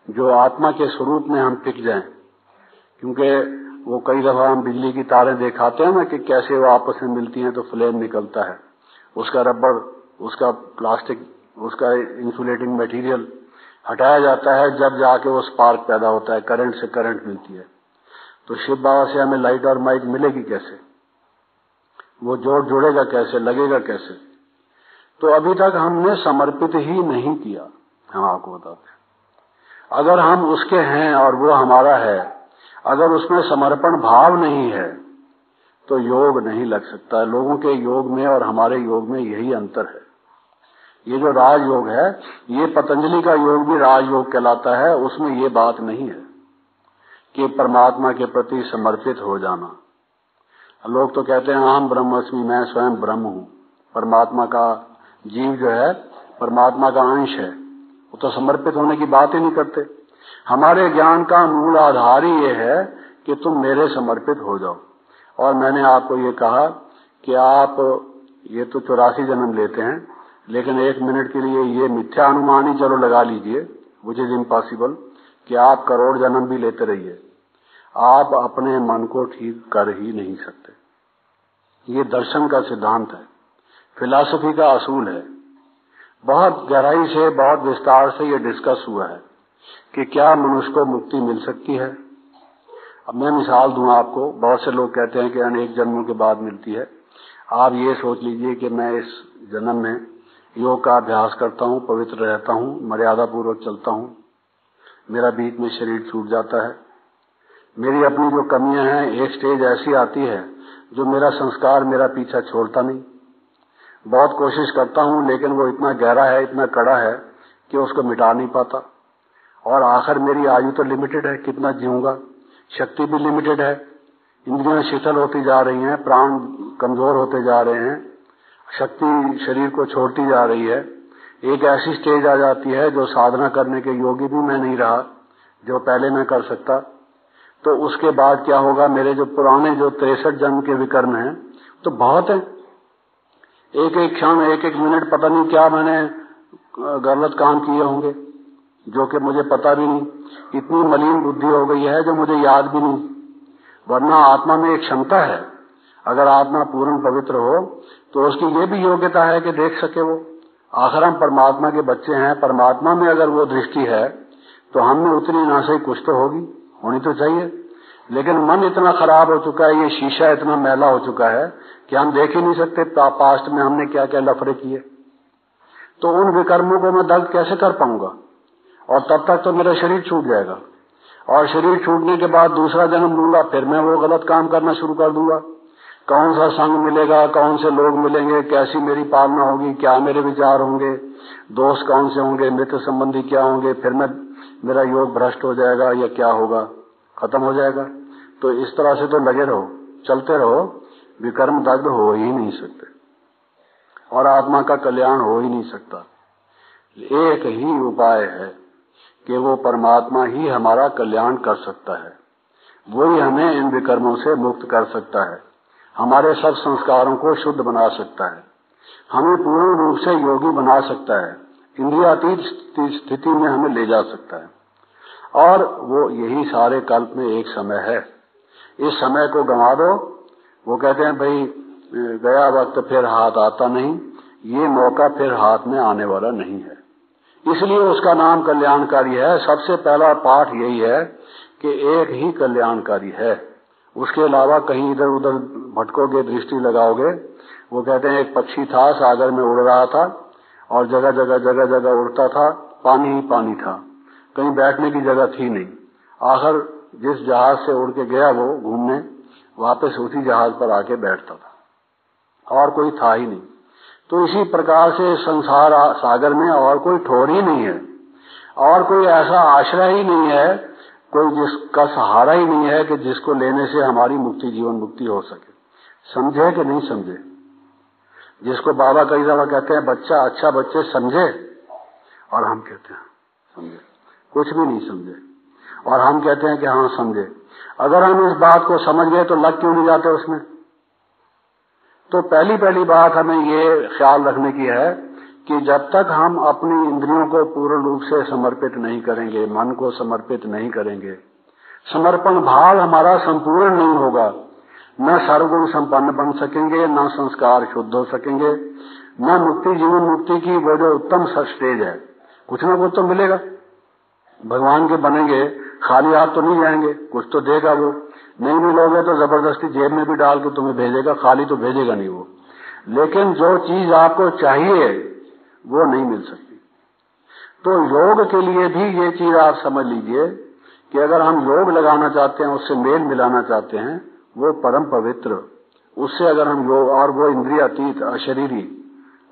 जो आत्मा के स्वरूप में हम टिक जाएं, क्योंकि वो कई दफा हम बिजली की तारें दिखाते हैं ना कि कैसे वो आपस में मिलती हैं तो फ्लेम निकलता है, उसका रबर, उसका प्लास्टिक, उसका इंसुलेटिंग मटेरियल हटाया जाता है, जब जाके वो स्पार्क पैदा होता है, करंट से करंट मिलती है। तो शिव बाबा से हमें लाइट और माइट मिलेगी कैसे, वो जोड़ जुड़ेगा कैसे, लगेगा कैसे? तो अभी तक हमने समर्पित ही नहीं किया। हम आपको बताते हैं, अगर हम उसके हैं और वो हमारा है, अगर उसमें समर्पण भाव नहीं है तो योग नहीं लग सकता। लोगों के योग में और हमारे योग में यही अंतर है। ये जो राजयोग है, ये पतंजलि का योग भी राजयोग कहलाता है, उसमें ये बात नहीं है कि परमात्मा के प्रति समर्पित हो जाना। लोग तो कहते हैं अहम ब्रह्मस्मि, मैं स्वयं ब्रह्म हूं। परमात्मा का जीव जो है परमात्मा का अंश है, वो तो समर्पित होने की बात ही नहीं करते। हमारे ज्ञान का मूल आधार ही ये है कि तुम मेरे समर्पित हो जाओ। और मैंने आपको ये कहा कि आप ये तो 84 जन्म लेते हैं, लेकिन 1 मिनट के लिए ये मिथ्या अनुमान ही चलो लगा लीजिए, विच इज इम्पॉसिबल, कि आप करोड़ जन्म भी लेते रहिए, आप अपने मन को ठीक कर ही नहीं सकते। ये दर्शन का सिद्धांत है, फिलॉसफी का असूल है। बहुत गहराई से, बहुत विस्तार से ये डिस्कस हुआ है कि क्या मनुष्य को मुक्ति मिल सकती है। अब मैं मिसाल दूं आपको, बहुत से लोग कहते हैं कि अनेक जन्मों के बाद मिलती है। आप ये सोच लीजिए कि मैं इस जन्म में योग का अभ्यास करता हूं, पवित्र रहता हूं, मर्यादा पूर्वक चलता हूं, मेरा बीच में शरीर छूट जाता है, मेरी अपनी जो कमियां हैं, एक स्टेज ऐसी आती है जो मेरा संस्कार मेरा पीछा छोड़ता नहीं। बहुत कोशिश करता हूं, लेकिन वो इतना गहरा है, इतना कड़ा है कि उसको मिटा नहीं पाता। और आखिर मेरी आयु तो लिमिटेड है, कितना जीऊंगा, शक्ति भी लिमिटेड है, इंद्रियां शिथिल होती जा रही हैं, प्राण कमजोर होते जा रहे हैं, शक्ति शरीर को छोड़ती जा रही है। एक ऐसी स्टेज आ जाती है जो साधना करने के योग्य भी मैं नहीं रहा, जो पहले मैं कर सकता। तो उसके बाद क्या होगा, मेरे जो पुराने जो 63 जन्म के विकर्म हैं तो बहुत है। एक एक क्षण, एक एक मिनट पता नहीं क्या मैंने गलत काम किए होंगे जो कि मुझे पता भी नहीं। इतनी मलिन बुद्धि हो गई है जो मुझे याद भी नहीं। वरना आत्मा में एक क्षमता है, अगर आत्मा पूर्ण पवित्र हो तो उसकी ये भी योग्यता है कि देख सके वो। आखिर हम परमात्मा के बच्चे हैं, परमात्मा में अगर वो दृष्टि है तो हम में उतनी ना सही कुछ तो होगी, होनी तो चाहिए। लेकिन मन इतना खराब हो चुका है, ये शीशा इतना मैला हो चुका है कि हम देख ही नहीं सकते पास्ट में हमने क्या क्या लफड़े किए। तो उन विकर्मों को मैं दग्ध कैसे कर पाऊंगा? और तब तक तो मेरा शरीर छूट जाएगा, और शरीर छूटने के बाद दूसरा जन्म लूंगा, फिर मैं वो गलत काम करना शुरू कर दूंगा। कौन सा संग मिलेगा, कौन से लोग मिलेंगे, कैसी मेरी पालना होगी, क्या मेरे विचार होंगे, दोस्त कौन से होंगे, मित्र संबंधी क्या होंगे, फिर मेरा योग भ्रष्ट हो जाएगा या क्या होगा, खत्म हो जाएगा। तो इस तरह से तो लगे रहो, चलते रहो, विकर्म दग्ध हो ही नहीं सकते और आत्मा का कल्याण हो ही नहीं सकता। एक ही उपाय है कि वो परमात्मा ही हमारा कल्याण कर सकता है, वही हमें इन विकर्मों से मुक्त कर सकता है, हमारे सब संस्कारों को शुद्ध बना सकता है, हमें पूर्ण रूप से योगी बना सकता है, इंद्रियातीत स्थिति में हमें ले जा सकता है। और वो यही सारे कल्प में एक समय है। इस समय को गंवा दो, वो कहते हैं भाई गया वक्त फिर हाथ आता नहीं, ये मौका फिर हाथ में आने वाला नहीं है, इसलिए उसका नाम कल्याणकारी है। सबसे पहला पाठ यही है कि एक ही कल्याणकारी है, उसके अलावा कहीं इधर उधर भटकोगे, दृष्टि लगाओगे। वो कहते हैं एक पक्षी था, सागर में उड़ रहा था और जगह जगह उड़ता था, पानी ही पानी था, कहीं बैठने की जगह थी नहीं। आखिर जिस जहाज से उड़ के गया वो घूमने, वापस उसी जहाज पर आके बैठता था और कोई था ही नहीं। तो इसी प्रकार से संसार सागर में और कोई ठोर ही नहीं है और कोई ऐसा आश्रय ही नहीं है, कोई जिसका सहारा ही नहीं है कि जिसको लेने से हमारी मुक्ति, जीवन मुक्ति हो सके। समझे कि नहीं समझे? जिसको बाबा कई दफा कहते हैं बच्चा अच्छा बच्चे समझे, और हम कहते हैं समझे, कुछ भी नहीं समझे, और हम कहते हैं कि हाँ समझे। अगर हम इस बात को समझ गए तो लग क्यों नहीं जाते उसमें? तो पहली बात हमें ये ख्याल रखने की है कि जब तक हम अपनी इंद्रियों को पूर्ण रूप से समर्पित नहीं करेंगे, मन को समर्पित नहीं करेंगे, समर्पण भाव हमारा संपूर्ण नहीं होगा, न सर्वगुण संपन्न बन सकेंगे, न संस्कार शुद्ध हो सकेंगे, न मुक्ति, जीवन मुक्ति की वो जो उत्तम स्टेज है, कुछ ना कुछ तो मिलेगा। भगवान के बनेंगे, खाली हाथ तो नहीं जाएंगे, कुछ तो देगा वो। नहीं मिलोगे तो जबरदस्ती जेब में भी डाल के तुम्हें भेजेगा, खाली तो भेजेगा नहीं वो। लेकिन जो चीज आपको चाहिए वो नहीं मिल सकती। तो योग के लिए भी ये चीज आप समझ लीजिए कि अगर हम योग लगाना चाहते हैं, उससे मेल मिलाना चाहते हैं, वो परम पवित्र, उससे अगर हम योग, और वो इंद्रिय अतीत, अशरीरी,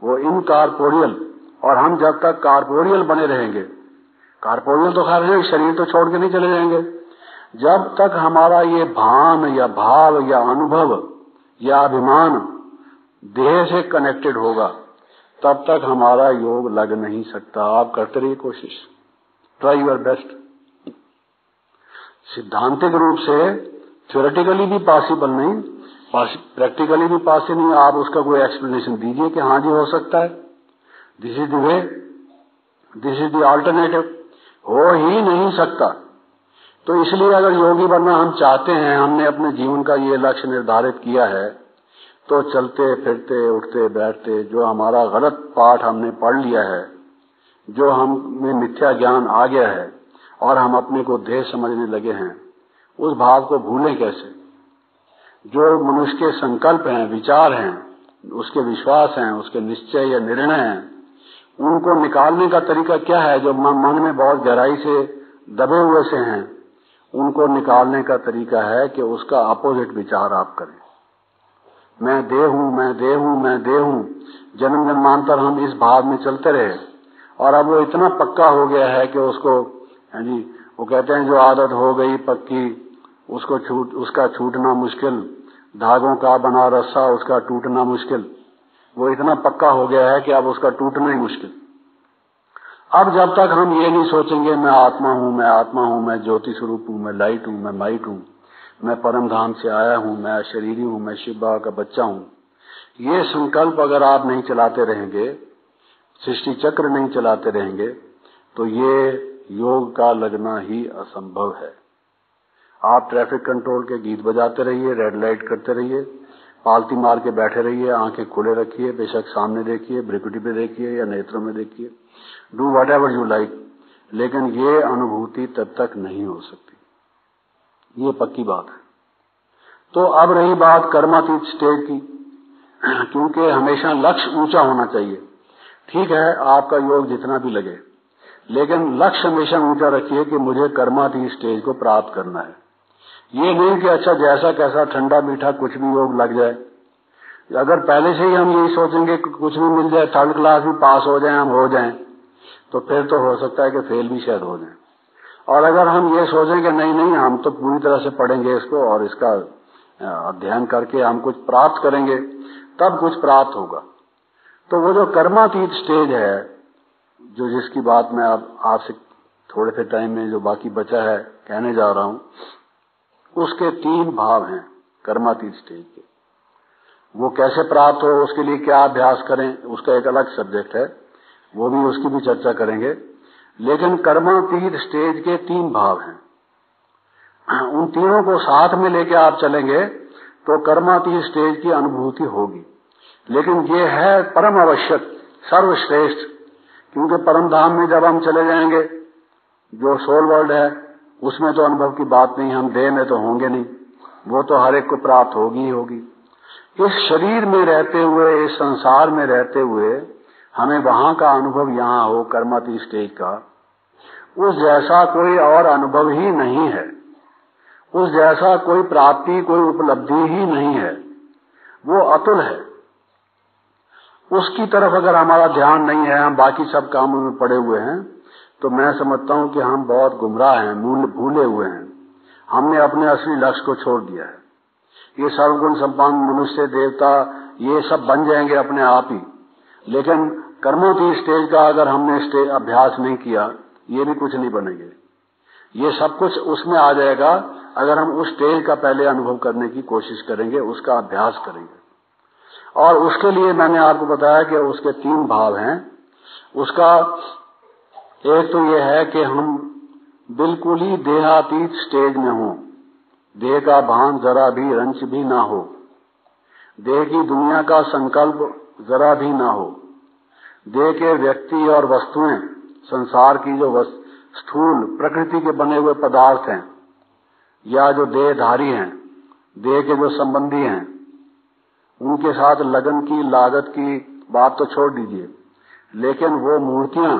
वो इनकॉर्पोरियल, और हम जब तक कॉर्पोरियल बने रहेंगे, कॉर्पोरियल तो खैर है, शरीर तो छोड़ के नहीं चले जाएंगे, जब तक हमारा ये भान या भाव या अनुभव या अभिमान देह से कनेक्टेड होगा, तब तक हमारा योग लग नहीं सकता। आप करते रहिए कोशिश, ट्राई योर बेस्ट। सिद्धांतिक रूप से थ्योरेटिकली भी पॉसिबल नहीं, प्रैक्टिकली भी पॉसिबल नहीं। आप उसका कोई एक्सप्लेनेशन दीजिए कि हाँ जी हो सकता है, this is the way, this is the alternative. हो ही नहीं सकता। तो इसलिए अगर योगी बनना हम चाहते हैं, हमने अपने जीवन का ये लक्ष्य निर्धारित किया है, तो चलते फिरते उठते बैठते जो हमारा गलत पाठ हमने पढ़ लिया है, जो हमें मिथ्या ज्ञान आ गया है और हम अपने को देह समझने लगे हैं, उस भाव को भूलें कैसे? जो मनुष्य के संकल्प हैं, विचार हैं, उसके विश्वास हैं, उसके निश्चय या निर्णय हैं, उनको निकालने का तरीका क्या है? जो मन में बहुत गहराई से दबे हुए से हैं, उनको निकालने का तरीका है कि उसका अपोजिट विचार आप करें। मैं देह हूं, मैं देह हूं, मैं देह हूं। जन्म जन्मांतर हम इस भाव में चलते रहे और अब वो इतना पक्का हो गया है कि उसको, जी वो कहते हैं जो आदत हो गई पक्की, उसका छूटना मुश्किल, धागों का बना रस्सा उसका टूटना मुश्किल। वो इतना पक्का हो गया है कि अब उसका टूटना ही मुश्किल। अब जब तक हम ये नहीं सोचेंगे मैं आत्मा हूं, मैं आत्मा हूं, मैं ज्योति स्वरूप हूं, मैं लाइट हूं, मैं माइट हूं, मैं परम धाम से आया हूं, मैं अशरीरी हूं, मैं शिव बाबा का बच्चा हूं, ये संकल्प अगर आप नहीं चलाते रहेंगे, सृष्टि चक्र नहीं चलाते रहेंगे, तो ये योग का लगना ही असंभव है। आप ट्रैफिक कंट्रोल के गीत बजाते रहिए, रेड लाइट करते रहिए, पालती मार के बैठे रहिए, आंखें खुले रखिए, बेशक सामने देखिए, भ्रिकुटी पे देखिए या नेत्रों में देखिए, do what ever you like, लेकिन ये अनुभूति तब तक नहीं हो सकती। ये पक्की बात है। तो अब रही बात कर्मातीत स्टेज की, क्योंकि हमेशा लक्ष्य ऊंचा होना चाहिए। ठीक है, आपका योग जितना भी लगे, लेकिन लक्ष्य हमेशा ऊंचा रखिए कि मुझे कर्मातीत स्टेज को प्राप्त करना है। ये नहीं कि अच्छा जैसा कैसा ठंडा मीठा कुछ भी योग लग जाए। अगर पहले से ही हम यही सोचेंगे कि कुछ भी मिल जाए, थर्ड क्लास भी पास हो जाए, हम हो जाएं, तो फिर तो हो सकता है कि फेल भी शायद हो जाए। और अगर हम ये सोचें कि नहीं नहीं हम तो पूरी तरह से पढ़ेंगे इसको और इसका अध्ययन करके हम कुछ प्राप्त करेंगे, तब कुछ प्राप्त होगा। तो वो जो कर्मातीत स्टेज है, जो जिसकी बात मैं अब आपसे थोड़े से टाइम में जो बाकी बचा है कहने जा रहा हूं, उसके 3 भाव हैं कर्मातीत स्टेज के। वो कैसे प्राप्त हो, उसके लिए क्या अभ्यास करें, उसका एक अलग सब्जेक्ट है, वो भी उसकी भी चर्चा करेंगे। लेकिन कर्मातीत स्टेज के 3 भाव हैं, उन तीनों को साथ में लेके आप चलेंगे तो कर्मातीत स्टेज की अनुभूति होगी। लेकिन ये है परम आवश्यक, सर्वश्रेष्ठ, क्योंकि परम धाम में जब हम चले जाएंगे, जो सोल वर्ल्ड है, उसमें तो अनुभव की बात नहीं, हम देह में तो होंगे नहीं, वो तो हर एक को प्राप्त होगी ही होगी। इस शरीर में रहते हुए, इस संसार में रहते हुए हमें वहां का अनुभव यहाँ हो, कर्मातीत स्टेज का, उस जैसा कोई और अनुभव ही नहीं है, उस जैसा कोई प्राप्ति, कोई उपलब्धि ही नहीं है, वो अतुल है। उसकी तरफ अगर हमारा ध्यान नहीं है, हम बाकी सब कामों में पड़े हुए हैं, तो मैं समझता हूं कि हम बहुत गुमराह हैं, भूले हुए हैं। हमने अपने असली लक्ष्य को छोड़ दिया है। ये सर्वगुण संपन्न मनुष्य, देवता, ये सब बन जाएंगे अपने आप ही, लेकिन कर्मों स्टेज का अगर हमने अभ्यास नहीं किया, ये भी कुछ नहीं बनेंगे। ये सब कुछ उसमें आ जाएगा अगर हम उस स्टेज का पहले अनुभव करने की कोशिश करेंगे, उसका अभ्यास करेंगे। और उसके लिए मैंने आपको बताया कि उसके 3 भाव हैं। उसका एक तो ये है कि हम बिल्कुल ही देहातीत स्टेज में हों, देह का भान जरा भी रंच भी ना हो, देह की दुनिया का संकल्प जरा भी ना हो, देह के व्यक्ति और वस्तुएं, संसार की जो स्थूल प्रकृति के बने हुए पदार्थ हैं या जो देहधारी हैं, देह के जो संबंधी हैं, उनके साथ लगन की, लागत की बात तो छोड़ दीजिए, लेकिन वो मूर्तियां,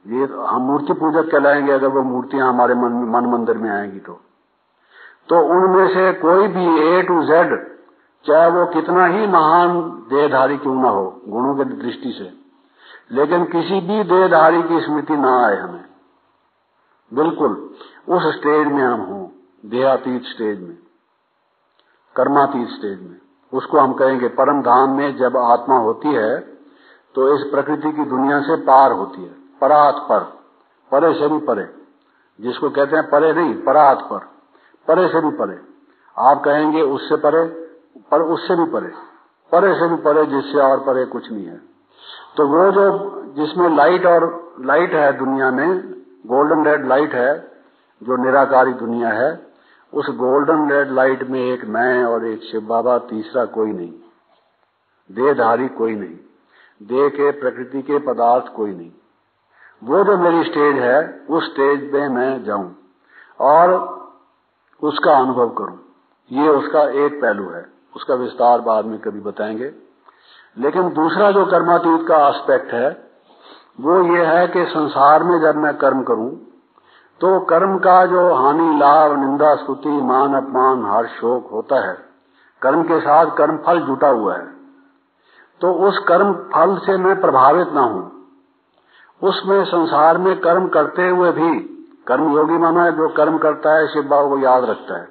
ये हम मूर्ति पूजक कहलाएंगे अगर वो मूर्तियां हमारे मन मंदिर में आएंगी तो उनमें से कोई भी A to Z, चाहे वो कितना ही महान देहधारी क्यों ना हो गुणों की दृष्टि से, लेकिन किसी भी देहधारी की स्मृति ना आए हमें। बिल्कुल उस स्टेज में हम हों, देहातीत स्टेज में, कर्मातीत स्टेज में। उसको हम कहेंगे परम धाम में जब आत्मा होती है तो इस प्रकृति की दुनिया से पार होती है, परात पर, परे से भी परे, जिसको कहते हैं परे नहीं, परात पर, परे से भी परे। आप कहेंगे उससे परे, पर उससे भी परे, परे से भी परे, जिससे और परे कुछ नहीं है। तो वो जो जिसमें लाइट है दुनिया में, गोल्डन रेड लाइट है, जो निराकारी दुनिया है, उस गोल्डन रेड लाइट में एक मैं और एक शिव बाबा, तीसरा कोई नहीं, देहधारी कोई नहीं, देह के प्रकृति के पदार्थ कोई नहीं। वो जो मेरी स्टेज है, उस स्टेज पे मैं जाऊं और उसका अनुभव करूं। ये उसका एक पहलू है, उसका विस्तार बाद में कभी बताएंगे। लेकिन दूसरा जो कर्मातीत का एस्पेक्ट है वो ये है कि संसार में जब मैं कर्म करूं तो कर्म का जो हानि, लाभ, निंदा, स्तुति, मान, अपमान, हर्ष, शोक होता है, कर्म के साथ कर्म फल जुटा हुआ है, तो उस कर्म फल से मैं प्रभावित ना हूं। उसमें संसार में कर्म करते हुए भी, कर्म योगी माना है जो कर्म करता है शिव बाबा को याद रखता है,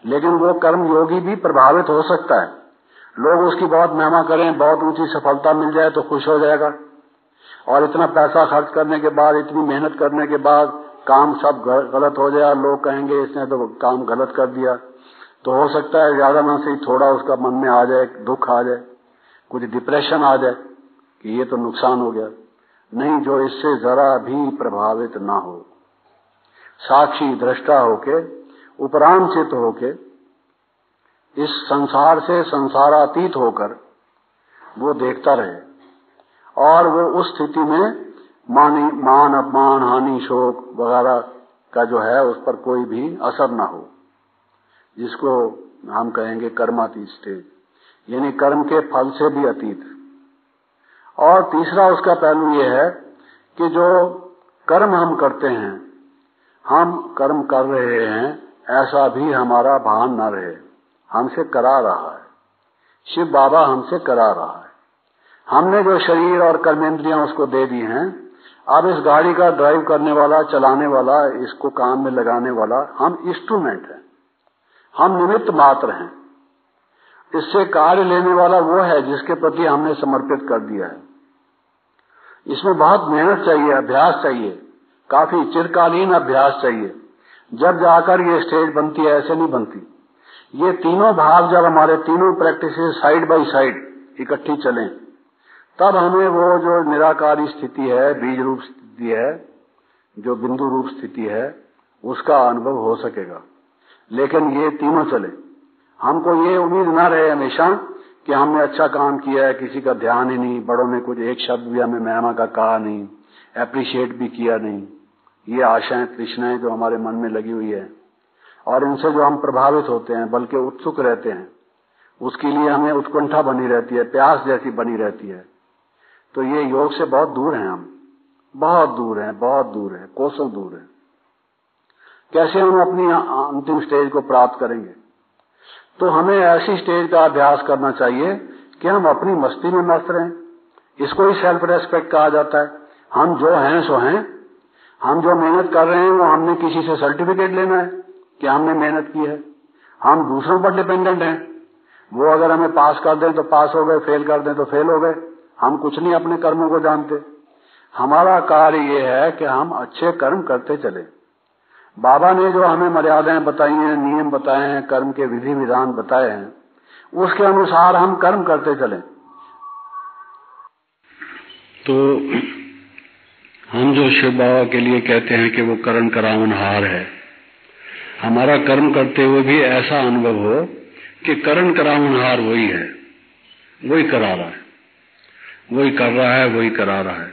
लेकिन वो कर्म योगी भी प्रभावित हो सकता है। लोग उसकी बहुत महिमा करें, बहुत ऊंची सफलता मिल जाए तो खुश हो जाएगा, और इतना पैसा खर्च करने के बाद, इतनी मेहनत करने के बाद काम सब गलत हो जाए, लोग कहेंगे इसने तो काम गलत कर दिया। तो हो सकता है ज्यादा ना सही थोड़ा उसका मन में आ जाए, दुख आ जाए, कुछ डिप्रेशन आ जाए कि ये तो नुकसान हो गया। नहीं, जो इससे जरा भी प्रभावित ना हो, साक्षी दृष्टा होके, उपरामचित होके, इस संसार से संसारातीत होकर वो देखता रहे, और वो उस स्थिति में मान, अपमान, हानि, शोक वगैरह का जो है उस पर कोई भी असर ना हो, जिसको हम कहेंगे कर्मातीत स्टेज, यानी कर्म के फल से भी अतीत। और तीसरा उसका पहलू ये है कि जो कर्म हम करते हैं, हम कर्म कर रहे हैं ऐसा भी हमारा भान न रहे, हमसे करा रहा है शिव बाबा, हमसे करा रहा है। हमने जो शरीर और कर्मेंद्रियां उसको दे दी हैं, अब इस गाड़ी का ड्राइव करने वाला, चलाने वाला, इसको काम में लगाने वाला हम इंस्ट्रूमेंट हैं, हम निमित्त मात्र हैं। इससे कार्य लेने वाला वो है जिसके प्रति हमने समर्पित कर दिया है। इसमें बहुत मेहनत चाहिए, अभ्यास चाहिए, काफी चिरकालीन अभ्यास चाहिए, जब जाकर ये स्टेज बनती है, ऐसे नहीं बनती। ये तीनों भाव जब हमारे तीनों प्रैक्टिसेस साइड बाय साइड इकट्ठी चलें, तब हमें वो जो निराकारी स्थिति है, बीज रूप स्थिति है, जो बिंदु रूप स्थिति है, उसका अनुभव हो सकेगा। लेकिन ये तीनों चले, हमको ये उम्मीद ना रहे हमेशा कि हमने अच्छा काम किया है, किसी का ध्यान ही नहीं, बड़ों ने कुछ एक शब्द भी हमें महिमा का कहा नहीं, एप्रिशिएट भी किया नहीं, ये आशाएं तृष्णाएं जो हमारे मन में लगी हुई है और इनसे जो हम प्रभावित होते हैं, बल्कि उत्सुक रहते हैं, उसके लिए हमें उत्कंठा बनी रहती है, प्यास जैसी बनी रहती है। तो ये योग से बहुत दूर हैं हम, बहुत दूर हैं, बहुत दूर है, कोसों दूर है। कैसे हम अपनी अंतिम स्टेज को प्राप्त करेंगे? तो हमें ऐसी स्टेज का अभ्यास करना चाहिए कि हम अपनी मस्ती में मस्त रहें। इसको ही सेल्फ रेस्पेक्ट कहा जाता है। हम जो हैं सो हैं। हम जो मेहनत कर रहे हैं वो हमने किसी से सर्टिफिकेट लेना है कि हमने मेहनत की है। हम दूसरों पर डिपेंडेंट हैं। वो अगर हमें पास कर दें तो पास हो गए, फेल कर दें तो फेल हो गए। हम कुछ नहीं अपने कर्मों को जानते। हमारा कार्य ये है कि हम अच्छे कर्म करते चले। बाबा ने जो हमें मर्यादाएं बताई हैं, नियम बताए हैं, कर्म के विधि विधान बताए हैं, उसके अनुसार हम कर्म करते चले। तो हम जो शिव बाबा के लिए कहते हैं कि वो करण करावनहार है, हमारा कर्म करते हुए भी ऐसा अनुभव हो कि करण करावनहार वही है, वही करा रहा है, वही कर रहा है, वही करा रहा है।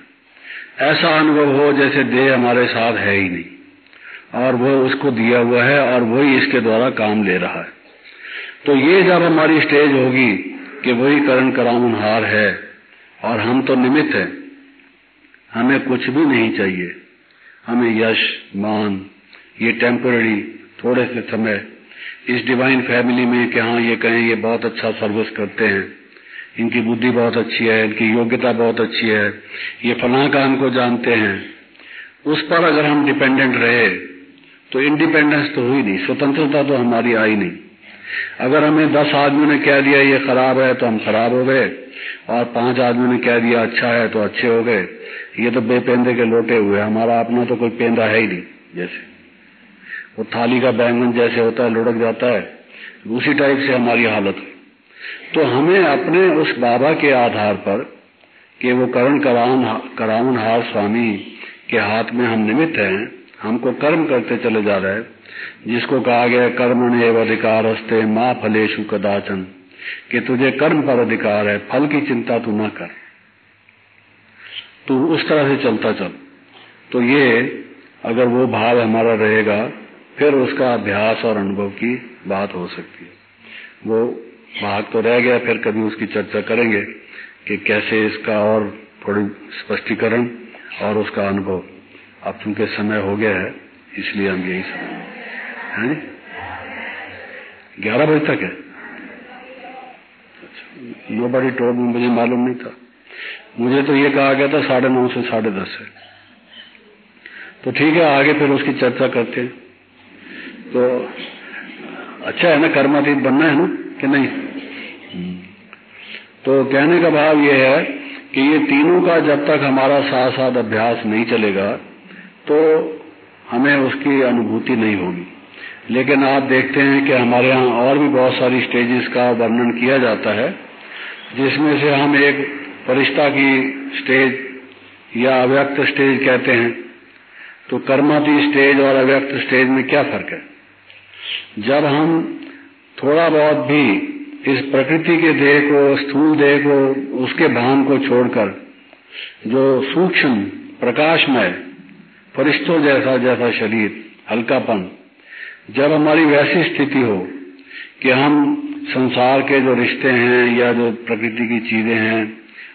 ऐसा अनुभव हो जैसे देह हमारे साथ है ही नहीं और वो उसको दिया हुआ है और वही इसके द्वारा काम ले रहा है। तो ये जब हमारी स्टेज होगी कि वही करण करावनहार है और हम तो निमित्त हैं, हमें कुछ भी नहीं चाहिए, हमें यश मान ये टेम्पररी थोड़े से समय इस डिवाइन फैमिली में कि हाँ ये कहें ये बहुत अच्छा सर्विस करते हैं, इनकी बुद्धि बहुत अच्छी है, इनकी योग्यता बहुत अच्छी है, ये फलां काम को जानते हैं, उस पर अगर हम डिपेंडेंट रहे तो इंडिपेंडेंस तो हुई नहीं, स्वतंत्रता तो हमारी आई नहीं। अगर हमें 10 आदमियों ने कह दिया ये खराब है तो हम खराब हो गए और 5 आदमियों ने कह दिया अच्छा है तो अच्छे हो गए। ये तो बेपेंदे के लोटे हुए, हमारा अपना तो कोई पेंदा है ही नहीं। जैसे वो थाली का बैंगन जैसे होता है, लुढ़क जाता है, उसी टाइप से हमारी हालत है। तो हमें अपने उस बाबा के आधार पर कि वो करण करावनहार स्वामी के हाथ में हम निमित्त हैं, हमको कर्म करते चले जा रहे हैं, जिसको कहा गया कर्मण्येव अधिकारस्ते मां फलेषु कदाचन, कि तुझे कर्म पर अधिकार है, फल की चिंता तू न कर, तू उस तरह से चलता चल। तो ये अगर वो भाव हमारा रहेगा फिर उसका अभ्यास और अनुभव की बात हो सकती है। वो भाग तो रह गया, फिर कभी उसकी चर्चा करेंगे कि कैसे इसका और थोड़ी स्पष्टीकरण और उसका अनुभव। अब चूंकि समय हो गया है इसलिए हम यही समझ 11 बजे तक है। अच्छा, नोबडी टोल्ड मी, मुझे मालूम नहीं था। मुझे तो ये कहा गया था 9:30 से 10:30 है। तो ठीक है, आगे फिर उसकी चर्चा करते हैं। तो अच्छा है ना, कर्मातीत बनना है ना कि नहीं? तो कहने का भाव ये है कि ये तीनों का जब तक हमारा साथ साथ अभ्यास नहीं चलेगा तो हमें उसकी अनुभूति नहीं होगी। लेकिन आप देखते हैं कि हमारे यहाँ और भी बहुत सारी स्टेजेस का वर्णन किया जाता है, जिसमें से हम एक फरिश्ता की स्टेज या अव्यक्त स्टेज कहते हैं। तो कर्मातीत स्टेज और अव्यक्त स्टेज में क्या फर्क है? जब हम थोड़ा बहुत भी इस प्रकृति के देह को, स्थूल देह को, उसके भान को छोड़कर जो सूक्ष्म प्रकाशमय फरिश्तों जैसा शरीर, हल्कापन, जब हमारी वैसी स्थिति हो कि हम संसार के जो रिश्ते हैं या जो प्रकृति की चीजें हैं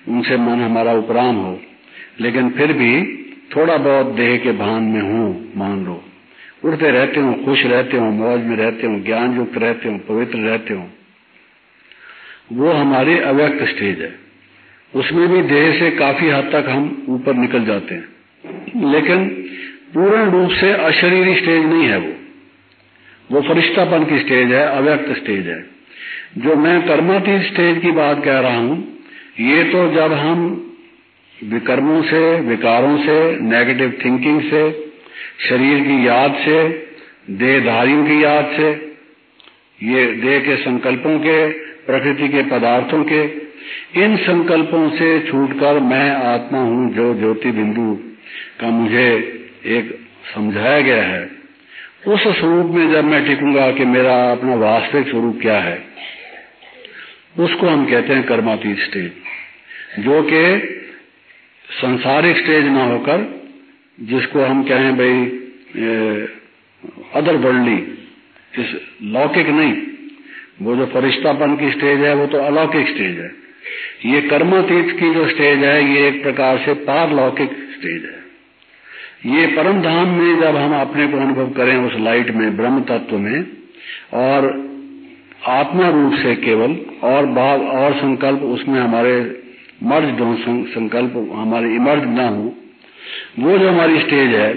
उनसे मन हमारा उपराम हो, लेकिन फिर भी थोड़ा बहुत देह के भान में हो, मान लो उड़ते रहते हो, खुश रहते हो, मौज में रहते हो, ज्ञान युक्त रहते हो, पवित्र रहते हो, वो हमारी अव्यक्त स्टेज है। उसमें भी देह से काफी हद तक हम ऊपर निकल जाते हैं, लेकिन पूर्ण रूप से अशरीरी स्टेज नहीं है। वो फरिश्तापन की स्टेज है, अव्यक्त स्टेज है। जो मैं कर्मातीत स्टेज की बात कह रहा हूं, ये तो जब हम विकर्मों से, विकारों से, नेगेटिव थिंकिंग से, शरीर की याद से, देहधारियों की याद से, ये देह के संकल्पों के, प्रकृति के पदार्थों के, इन संकल्पों से छूटकर मैं आत्मा हूं जो ज्योति बिंदु का मुझे एक समझाया गया है, उस स्वरूप में जब मैं टिकूंगा कि मेरा अपना वास्तविक स्वरूप क्या है, उसको हम कहते हैं कर्मातीत स्टेज, जो कि संसारिक स्टेज ना होकर जिसको हम कहें भाई अदर वर्ल्डली, इस लौकिक नहीं, वो जो फरिश्तापन की स्टेज है वो तो अलौकिक स्टेज है। ये कर्मातीत की जो स्टेज है ये एक प्रकार से पारलौकिक स्टेज है। ये परम धाम में जब हम अपने को अनुभव करें उस लाइट में, ब्रह्म तत्व में, और आत्मा रूप से केवल, और भाव और संकल्प उसमें हमारे मर्ज हो, संकल्प हमारे इमर्ज ना हो, वो जो हमारी स्टेज है,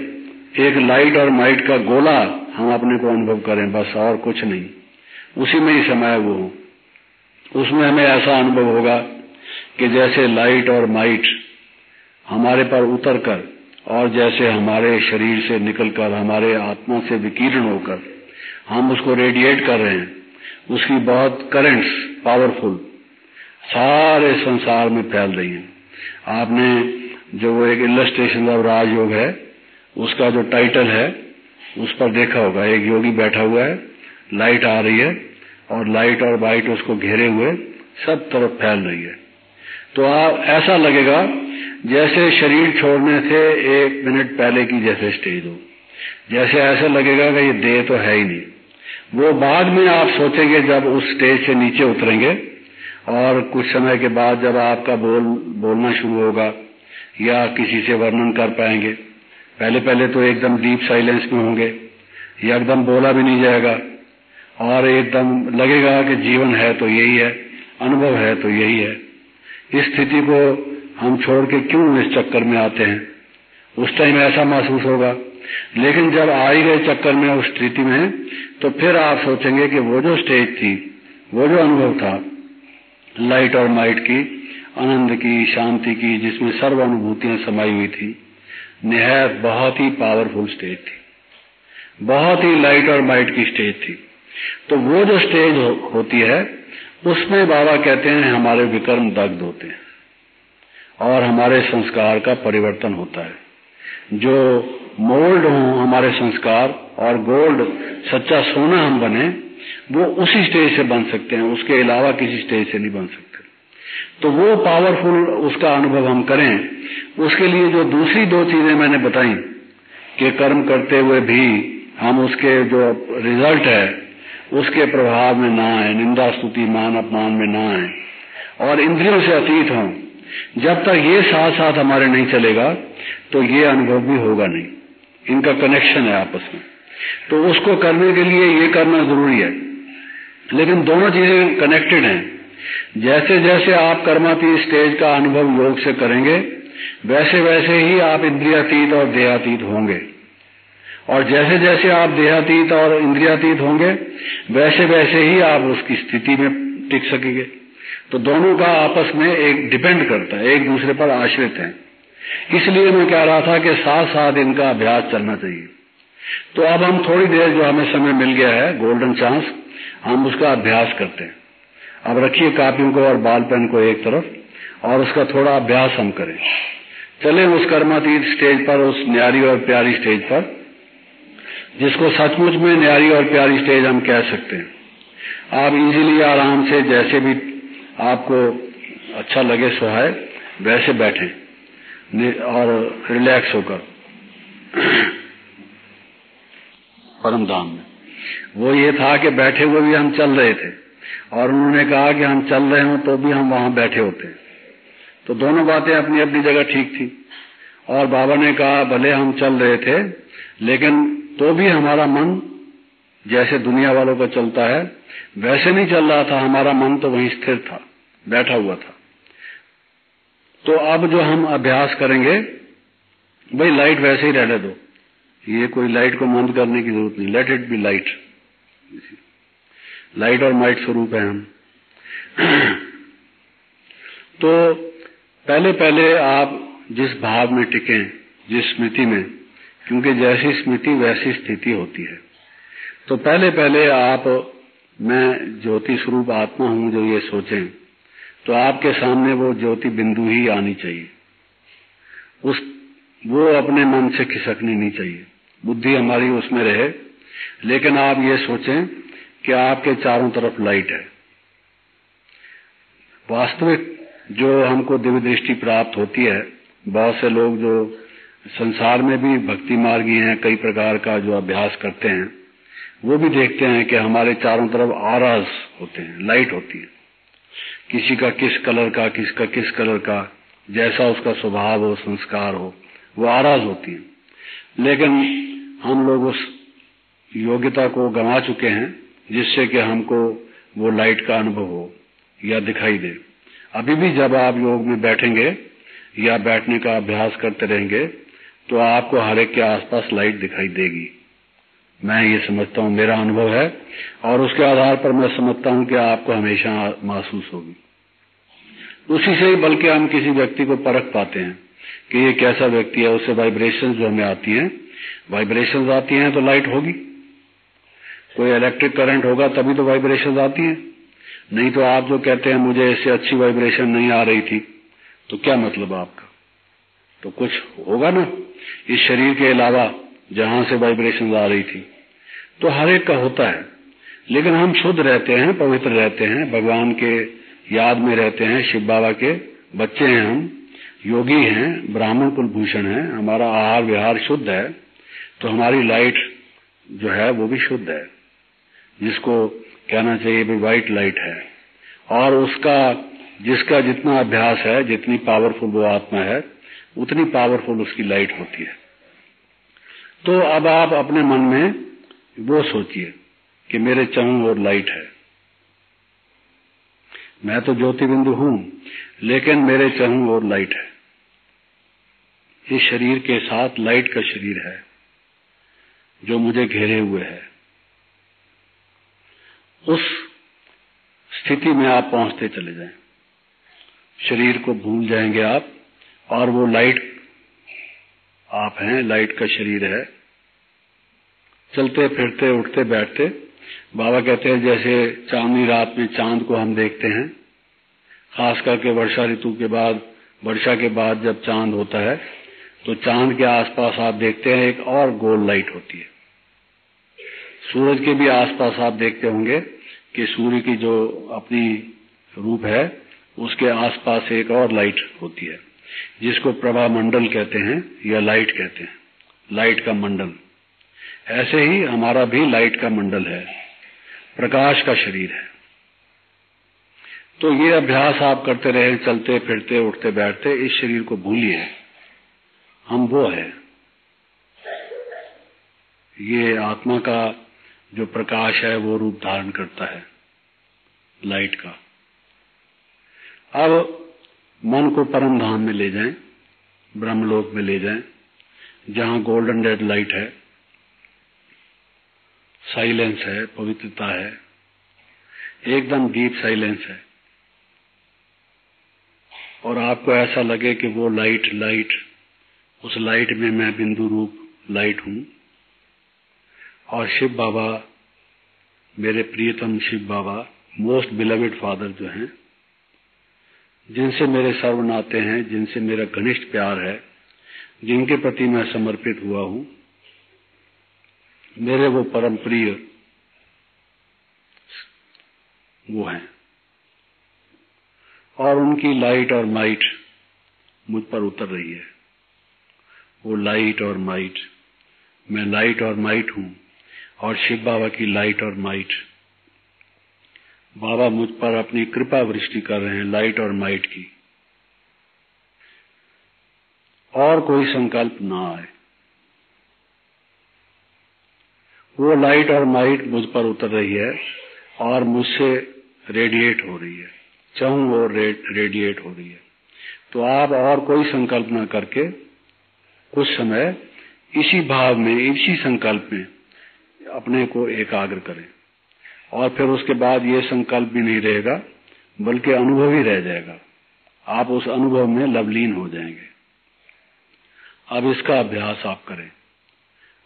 एक लाइट और माइट का गोला हम अपने को अनुभव करें, बस और कुछ नहीं, उसी में ही समय वो हो। उसमें हमें ऐसा अनुभव होगा कि जैसे लाइट और माइट हमारे पर उतरकर और जैसे हमारे शरीर से निकलकर हमारे आत्मा से विकीर्ण होकर हम उसको रेडिएट कर रहे हैं, उसकी बहुत करंट्स पावरफुल सारे संसार में फैल रही हैं। आपने जो वो एक इलस्ट्रेशन ऑफ राजयोग है उसका जो टाइटल है उस पर देखा होगा, एक योगी बैठा हुआ है, लाइट आ रही है और लाइट और वाइट उसको घेरे हुए सब तरफ फैल रही है। तो आप ऐसा लगेगा जैसे शरीर छोड़ने से 1 मिनट पहले की जैसे स्टेज हो, जैसे ऐसा लगेगा कि ये देह तो है ही नहीं। वो बाद में आप सोचेंगे जब उस स्टेज से नीचे उतरेंगे और कुछ समय के बाद जब आपका बोलना शुरू होगा या किसी से वर्णन कर पाएंगे, पहले पहले तो एकदम डीप साइलेंस में होंगे या एकदम बोला भी नहीं जाएगा और एकदम लगेगा कि जीवन है तो यही है, अनुभव है तो यही है। इस स्थिति को हम छोड़ के क्यों इस चक्कर में आते हैं? उस टाइम ऐसा महसूस होगा, लेकिन जब आ ही गए चक्कर में उस स्थिति में, तो फिर आप सोचेंगे कि वो जो स्टेज थी, वो जो अनुभव था लाइट और माइट की, आनंद की, शांति की, जिसमें सर्व अनुभूतियां समाई हुई थी, निहायत बहुत ही पावरफुल स्टेज थी, बहुत ही लाइट और माइट की स्टेज थी। तो वो जो स्टेज होती है उसमें बाबा कहते हैं हमारे विकर्म दग्ध होते हैं और हमारे संस्कार का परिवर्तन होता है। जो मोल्ड हो हमारे संस्कार और गोल्ड सच्चा सोना हम बने, वो उसी स्टेज से बन सकते हैं, उसके अलावा किसी स्टेज से नहीं बन सकते। तो वो पावरफुल उसका अनुभव हम करें, उसके लिए जो दूसरी 2 चीजें मैंने बताई कि कर्म करते हुए भी हम उसके जो रिजल्ट है उसके प्रभाव में ना आए, निंदा स्तुति मान अपमान में ना आए और इंद्रियों से अतीत हों, जब तक ये साथ साथ हमारे नहीं चलेगा तो ये अनुभव भी होगा नहीं। इनका कनेक्शन है आपस में, तो उसको करने के लिए ये करना जरूरी है। लेकिन दोनों चीजें कनेक्टेड हैं। जैसे जैसे आप कर्मातीत स्टेज का अनुभव योग से करेंगे वैसे वैसे ही आप इंद्रियातीत और देहातीत होंगे, और जैसे जैसे आप देहातीत और इंद्रियातीत होंगे वैसे वैसे ही आप उसकी स्थिति में टिक सकेंगे। तो दोनों का आपस में एक डिपेंड करता है, एक दूसरे पर आश्रित है। इसलिए मैं कह रहा था कि साथ साथ इनका अभ्यास चलना चाहिए। तो अब हम थोड़ी देर जो हमें समय मिल गया है, गोल्डन चांस, हम उसका अभ्यास करते हैं। अब रखिए कापियों को और बाल पेन को एक तरफ और उसका थोड़ा अभ्यास हम करें। चले उस कर्मातीत स्टेज पर, उस न्यारी और प्यारी स्टेज पर, जिसको सचमुच में न्यारी और प्यारी स्टेज हम कह सकते हैं। आप इजीली आराम से जैसे भी आपको अच्छा लगे सुहाए वैसे बैठें और रिलैक्स होकर परम धाम में। वो ये था कि बैठे हुए भी हम चल रहे थे और उन्होंने कहा कि हम चल रहे हों तो भी हम वहां बैठे होते। तो दोनों बातें अपनी अपनी जगह ठीक थी। और बाबा ने कहा भले हम चल रहे थे लेकिन तो भी हमारा मन जैसे दुनिया वालों का चलता है वैसे नहीं चल रहा था, हमारा मन तो वहीं स्थिर था, बैठा हुआ था। तो अब जो हम अभ्यास करेंगे, भाई लाइट वैसे ही रहने दो, ये कोई लाइट को बंद करने की जरूरत नहीं, let it be light. Light और माइट स्वरूप है हम। तो पहले पहले आप जिस भाव में टिकें, जिस स्मृति में, क्योंकि जैसी स्मृति वैसी स्थिति होती है, तो पहले पहले आप मैं ज्योति स्वरूप आत्मा हूं जो ये सोचें, तो आपके सामने वो ज्योति बिंदु ही आनी चाहिए। वो अपने मन से खिसकनी नहीं चाहिए, बुद्धि हमारी उसमें रहे, लेकिन आप ये सोचें कि आपके चारों तरफ लाइट है। वास्तविक जो हमको दिव्य दृष्टि प्राप्त होती है, बहुत से लोग जो संसार में भी भक्ति मार्गी हैं, कई प्रकार का जो अभ्यास करते हैं, वो भी देखते हैं कि हमारे चारों तरफ ऑरास होते हैं, लाइट होती है, किसी का किस कलर का, किसका किस कलर का, जैसा उसका स्वभाव हो, संस्कार हो, वो ऑरास होती है। लेकिन हम लोग उस योग्यता को गंवा चुके हैं जिससे कि हमको वो लाइट का अनुभव हो या दिखाई दे। अभी भी जब आप योग में बैठेंगे या बैठने का अभ्यास करते रहेंगे तो आपको हर एक के आसपास लाइट दिखाई देगी। मैं ये समझता हूँ, मेरा अनुभव है, और उसके आधार पर मैं समझता हूँ कि आपको हमेशा महसूस होगी। उसी से ही बल्कि हम किसी व्यक्ति को परख पाते हैं कि ये कैसा व्यक्ति है। उससे वाइब्रेशंस जो हमें आती हैं, वाइब्रेशंस आती हैं तो लाइट होगी। कोई इलेक्ट्रिक करंट होगा तभी तो वाइब्रेशंस आती हैं, नहीं तो आप जो कहते हैं मुझे इससे अच्छी वाइब्रेशन नहीं आ रही थी, तो क्या मतलब आपका? तो कुछ होगा ना इस शरीर के अलावा जहां से वाइब्रेशन आ रही थी। तो हर एक का होता है, लेकिन हम शुद्ध रहते हैं, पवित्र रहते हैं, भगवान के याद में रहते हैं, शिव बाबा के बच्चे हैं, हम योगी हैं, ब्राह्मण कुलभूषण हैं, हमारा आहार विहार शुद्ध है, तो हमारी लाइट जो है वो भी शुद्ध है, जिसको कहना चाहिए भी व्हाइट लाइट है। और उसका जिसका जितना अभ्यास है, जितनी पावरफुल वो आत्मा है, उतनी पावरफुल उसकी लाइट होती है। तो अब आप अपने मन में वो सोचिए कि मेरे चारों ओर लाइट है। मैं तो ज्योति बिंदु हूं, लेकिन मेरे चारों ओर लाइट है। इस शरीर के साथ लाइट का शरीर है जो मुझे घेरे हुए है। उस स्थिति में आप पहुंचते चले जाएं, शरीर को भूल जाएंगे आप, और वो लाइट आप हैं, लाइट का शरीर है। चलते फिरते उठते बैठते, बाबा कहते हैं जैसे चांदनी रात में चांद को हम देखते हैं, खास करके वर्षा ऋतु के बाद, वर्षा के बाद जब चांद होता है तो चांद के आसपास आप देखते हैं एक और गोल लाइट होती है। सूरज के भी आसपास आप देखते होंगे कि सूर्य की जो अपनी रूप है उसके आसपास एक और लाइट होती है, जिसको प्रभा मंडल कहते हैं या लाइट कहते हैं, लाइट का मंडल। ऐसे ही हमारा भी लाइट का मंडल है, प्रकाश का शरीर है। तो ये अभ्यास आप करते रहे, चलते फिरते उठते बैठते, इस शरीर को भूलिए, हम वो है। ये आत्मा का जो प्रकाश है वो रूप धारण करता है लाइट का। अब मन को परम धाम में ले जाएं, ब्रह्मलोक में ले जाएं, जहां गोल्डन रेड लाइट है, साइलेंस है, पवित्रता है, एकदम डीप साइलेंस है। और आपको ऐसा लगे कि वो लाइट, उस लाइट में मैं बिंदु रूप लाइट हूं, और शिव बाबा, मेरे प्रियतम शिव बाबा, मोस्ट बिलवेड फादर जो हैं, जिनसे मेरे सर्व नाते हैं, जिनसे मेरा घनिष्ठ प्यार है, जिनके प्रति मैं समर्पित हुआ हूं, मेरे वो परम प्रिय वो हैं। और उनकी लाइट और माइट मुझ पर उतर रही है। वो लाइट और माइट, मैं लाइट और माइट हूं, और शिव बाबा की लाइट और माइट, बाबा मुझ पर अपनी कृपा वृष्टि कर रहे हैं लाइट और माइट की। और कोई संकल्प ना आए, वो लाइट और माइट मुझ पर उतर रही है और मुझसे रेडिएट हो रही है, चाहूं वो रेडिएट हो रही है। तो आप और कोई संकल्प ना करके कुछ समय इसी भाव में, इसी संकल्प में अपने को एकाग्र करें, और फिर उसके बाद ये संकल्प भी नहीं रहेगा, बल्कि अनुभव ही रह जाएगा। आप उस अनुभव में लवलीन हो जाएंगे। अब इसका अभ्यास आप करें।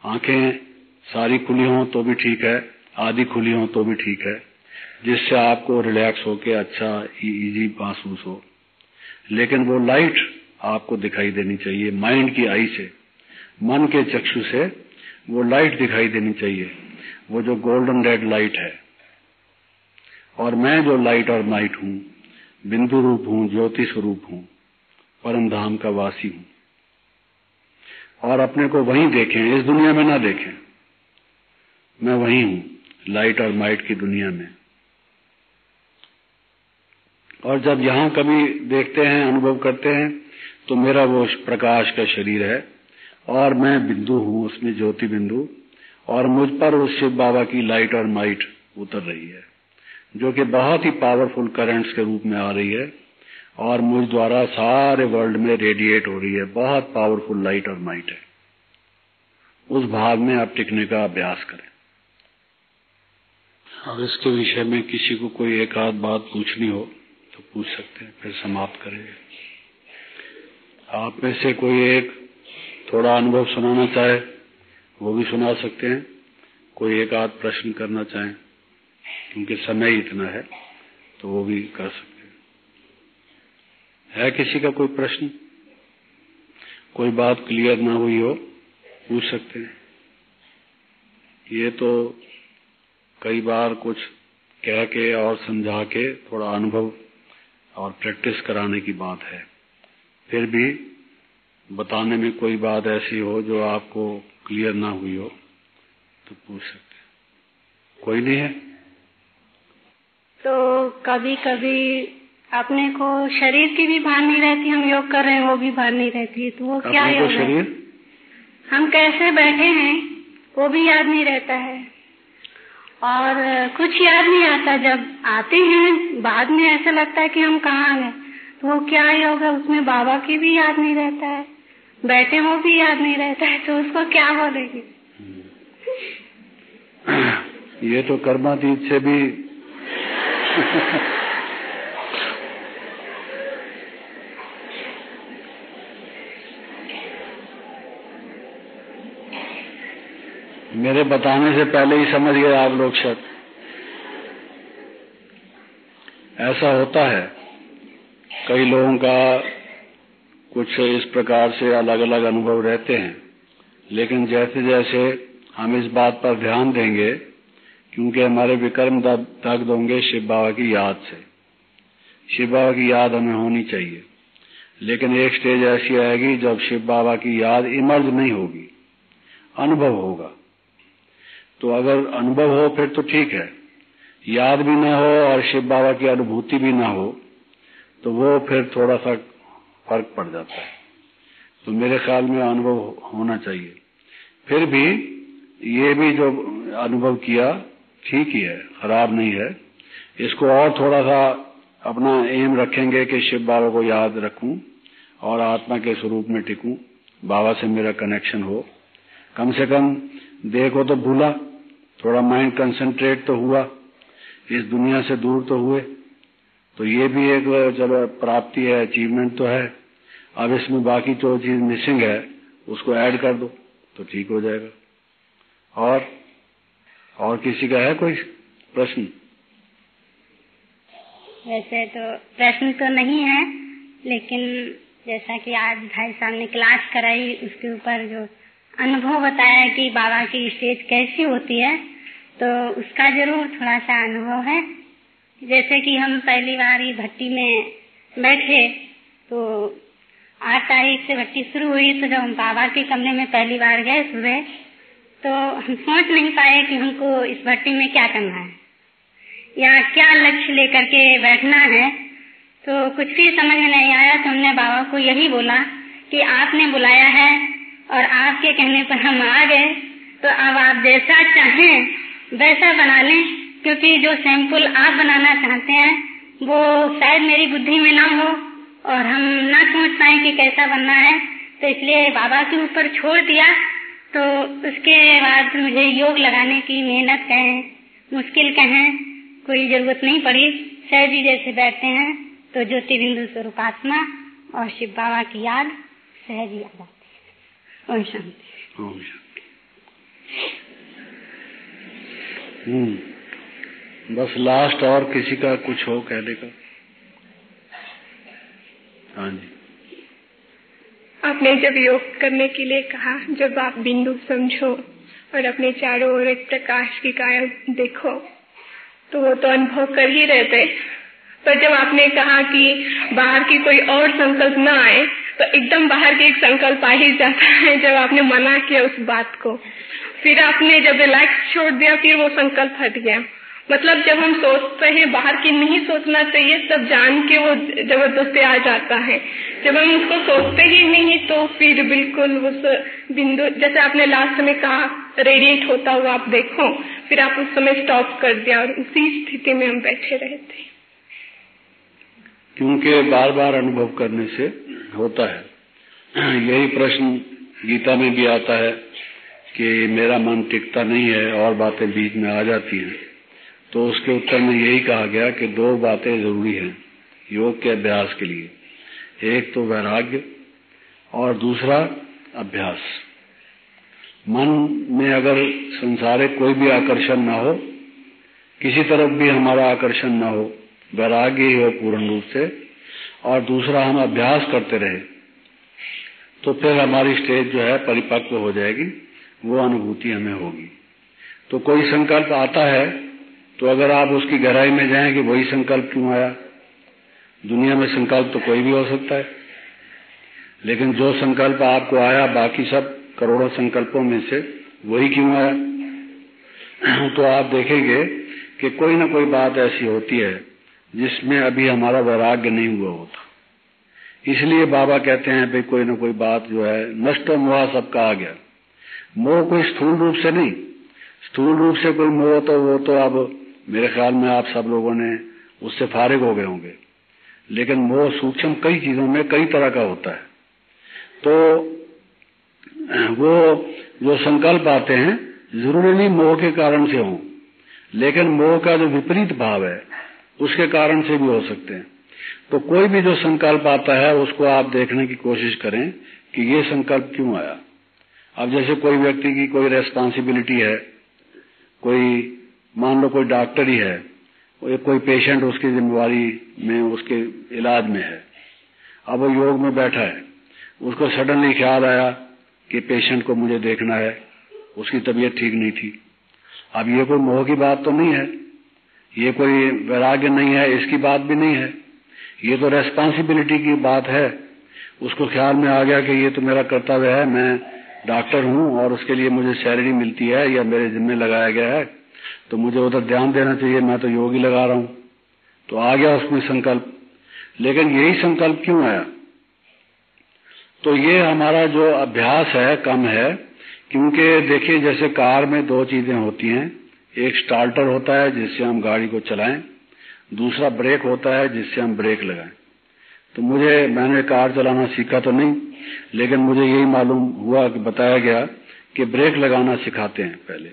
आंखें सारी खुली हों तो भी ठीक है, आधी खुली हों तो भी ठीक है, जिससे आपको रिलैक्स होके अच्छा इजी महसूस हो। लेकिन वो लाइट आपको दिखाई देनी चाहिए, माइंड की आई से, मन के चक्षु से वो लाइट दिखाई देनी चाहिए, वो जो गोल्डन रेड लाइट है। और मैं जो लाइट और माइट हूं, बिंदु रूप हूं, ज्योति स्वरूप हूं, परम धाम का वासी हूं। और अपने को वहीं देखें, इस दुनिया में ना देखें। मैं वहीं हूं, लाइट और माइट की दुनिया में। और जब यहां कभी देखते हैं, अनुभव करते हैं, तो मेरा वो प्रकाश का शरीर है और मैं बिंदु हूं, उसमें ज्योति बिंदु, और मुझ पर उस शिव बाबा की लाइट और माइट उतर रही है, जो कि बहुत ही पावरफुल करंट्स के रूप में आ रही है और मुझ द्वारा सारे वर्ल्ड में रेडिएट हो रही है। बहुत पावरफुल लाइट और माइट है। उस भाव में आप टिकने का अभ्यास करें। अब इसके विषय में किसी को कोई एक आध बात पूछनी हो तो पूछ सकते हैं, फिर समाप्त करेंगे। आप में से कोई एक थोड़ा अनुभव सुनाना चाहे वो भी सुना सकते हैं, कोई एक आध प्रश्न करना चाहें, क्योंकि समय इतना है तो वो भी कर सकते हैं। है किसी का कोई प्रश्न, कोई बात क्लियर ना हुई हो, पूछ सकते हैं। ये तो कई बार कुछ कह के और समझा के थोड़ा अनुभव और प्रैक्टिस कराने की बात है। फिर भी बताने में कोई बात ऐसी हो जो आपको क्लियर ना हुई हो तो पूछ सकते हैं। कोई नहीं है? तो कभी कभी अपने को शरीर की भी भान नहीं रहती, हम योग कर रहे हैं वो भी भान नहीं रहती है, तो वो क्या योग है? शरीर हम कैसे बैठे हैं वो भी याद नहीं रहता है और कुछ याद नहीं आता। जब आते हैं बाद में ऐसा लगता है कि हम कहाँ गए, तो वो क्या योग है? उसमें बाबा की भी याद नहीं रहता है, बैठे वो भी याद नहीं रहता है, तो उसको क्या बोलेंगे? ये तो कर्मातीत से भी मेरे बताने से पहले ही समझ गए आप लोग शायद। ऐसा होता है, कई लोगों का कुछ इस प्रकार से अलग अलग अनुभव रहते हैं, लेकिन जैसे जैसे हम इस बात पर ध्यान देंगे, क्योंकि हमारे विक्रम दग्ध होंगे शिव बाबा की याद से। शिव बाबा की याद हमें होनी चाहिए, लेकिन एक स्टेज ऐसी आएगी जब शिव बाबा की याद इमर्ज नहीं होगी, अनुभव होगा। तो अगर अनुभव हो फिर तो ठीक है, याद भी ना हो और शिव बाबा की अनुभूति भी ना हो तो वो फिर थोड़ा सा फर्क पड़ जाता है। तो मेरे ख्याल में अनुभव होना चाहिए। फिर भी ये भी जो अनुभव किया ठीक ही है, खराब नहीं है। इसको और थोड़ा सा अपना एम रखेंगे कि शिव बाबा को याद रखूं और आत्मा के स्वरूप में टिकूं, बाबा से मेरा कनेक्शन हो। कम से कम देखो तो भूला, थोड़ा माइंड कंसंट्रेट तो हुआ, इस दुनिया से दूर तो हुए, तो ये भी एक चलो प्राप्ति है, अचीवमेंट तो है। अब इसमें बाकी जो चीज मिसिंग है उसको ऐड कर दो तो ठीक हो जाएगा। और किसी का है कोई प्रश्न? वैसे तो प्रश्न तो नहीं है, लेकिन जैसा कि आज भाई साहब ने क्लास कराई, उसके ऊपर जो अनुभव बताया कि बाबा की स्टेज कैसी होती है, तो उसका जरूर थोड़ा सा अनुभव है। जैसे कि हम पहली बार ये भट्टी में बैठे तो 8 तारीख से भट्टी शुरू हुई, तो जब हम बाबा के कमरे में पहली बार गए सुबह, तो हम सोच नहीं पाए कि हमको इस भट्टी में क्या करना है या क्या लक्ष्य लेकर के बैठना है। तो कुछ भी समझ में नहीं आया, तो हमने बाबा को यही बोला कि आपने बुलाया है और आपके कहने पर हम आ गए, तो अब आप जैसा चाहें वैसा बना लें, क्योंकि जो सैंपल आप बनाना चाहते हैं वो शायद मेरी बुद्धि में ना हो और हम ना सोच पाए कि कैसा बनना है, तो इसलिए बाबा के ऊपर छोड़ दिया। तो उसके बाद मुझे योग लगाने की मेहनत कहें, मुश्किल कहें, कोई जरूरत नहीं पड़ी। सहज जी जैसे बैठते हैं तो ज्योति बिंदु स्वरूप आत्मा और शिव बाबा की याद सहज ही आ जाती है। ओम शांति। ओम शांति। बस लास्ट और किसी का कुछ हो कहने का? हाँ जी। आपने जब योग करने के लिए कहा, जब आप बिंदु समझो और अपने चारों ओर एक प्रकाश की काया देखो, तो वो तो अनुभव कर ही रहे थे। पर जब आपने कहा कि बाहर की कोई और संकल्प न आए, तो एकदम बाहर के एक संकल्प आ ही जाता है जब आपने मना किया उस बात को, फिर आपने जब रिलैक्स छोड़ दिया फिर वो संकल्प हट गया। मतलब जब हम सोचते हैं बाहर की नहीं सोचना चाहिए, तब जान के वो जबरदस्ती आ जाता है। जब हम उसको सोचते ही नहीं तो फिर बिल्कुल उस बिंदु, जैसे आपने लास्ट में कहा रेडिएट होता हुआ आप देखो, फिर आप उस समय स्टॉप कर दिया और उसी स्थिति में हम बैठे रहे थे। क्योंकि बार बार अनुभव करने से होता है। यही प्रश्न गीता में भी आता है कि मेरा मन टिकता नहीं है और बातें बीच में आ जाती हैं। तो उसके उत्तर में यही कहा गया कि दो बातें जरूरी हैं योग के अभ्यास के लिए, एक तो वैराग्य और दूसरा अभ्यास। मन में अगर संसारिक कोई भी आकर्षण ना हो, किसी तरफ भी हमारा आकर्षण ना हो, वैराग्य ही हो पूर्ण रूप से, और दूसरा हम अभ्यास करते रहे, तो फिर हमारी स्टेज जो है परिपक्व हो जाएगी, वो अनुभूति हमें होगी। तो कोई संकल्प आता है तो अगर आप उसकी गहराई में जाएं कि वही संकल्प क्यों आया, दुनिया में संकल्प तो कोई भी हो सकता है, लेकिन जो संकल्प आपको आया बाकी सब करोड़ों संकल्पों में से वही क्यों आया, तो आप देखेंगे कि कोई ना कोई बात ऐसी होती है जिसमें अभी हमारा वैराग्य नहीं हुआ होता। इसलिए बाबा कहते हैं भाई कोई ना कोई बात जो है नष्ट मोह सबका आ गया। मोह कोई स्थूल रूप से नहीं, स्थूल रूप से कोई मोह तो वो तो अब मेरे ख्याल में आप सब लोगों ने उससे फारिग हो गए होंगे, लेकिन मोह सूक्ष्म कई चीजों में कई तरह का होता है। तो वो जो संकल्प आते हैं जरूरी नहीं मोह के कारण से हों, लेकिन मोह का जो विपरीत भाव है उसके कारण से भी हो सकते हैं। तो कोई भी जो संकल्प आता है उसको आप देखने की कोशिश करें कि ये संकल्प क्यों आया। अब जैसे कोई व्यक्ति की कोई रेस्पॉन्सिबिलिटी है, कोई मान लो कोई डॉक्टर ही है, कोई पेशेंट उसकी जिम्मेवारी में उसके इलाज में है, अब वो योग में बैठा है, उसको सडनली ख्याल आया कि पेशेंट को मुझे देखना है, उसकी तबीयत ठीक नहीं थी। अब ये कोई मोह की बात तो नहीं है, ये कोई वैराग्य नहीं है, इसकी बात भी नहीं है, ये तो रेस्पॉन्सिबिलिटी की बात है। उसको ख्याल में आ गया कि ये तो मेरा कर्तव्य है, मैं डॉक्टर हूं और उसके लिए मुझे सैलरी मिलती है या मेरे जिम्मे लगाया गया है, तो मुझे उधर ध्यान देना चाहिए, मैं तो योग ही लगा रहा हूं। तो आ गया उसमें संकल्प, लेकिन यही संकल्प क्यों आया? तो ये हमारा जो अभ्यास है कम है। क्योंकि देखिए जैसे कार में दो चीजें होती हैं, एक स्टार्टर होता है जिससे हम गाड़ी को चलाएं, दूसरा ब्रेक होता है जिससे हम ब्रेक लगाएं। तो मैंने कार चलाना सीखा तो नहीं, लेकिन मुझे यही मालूम हुआ कि बताया गया कि ब्रेक लगाना सिखाते हैं पहले,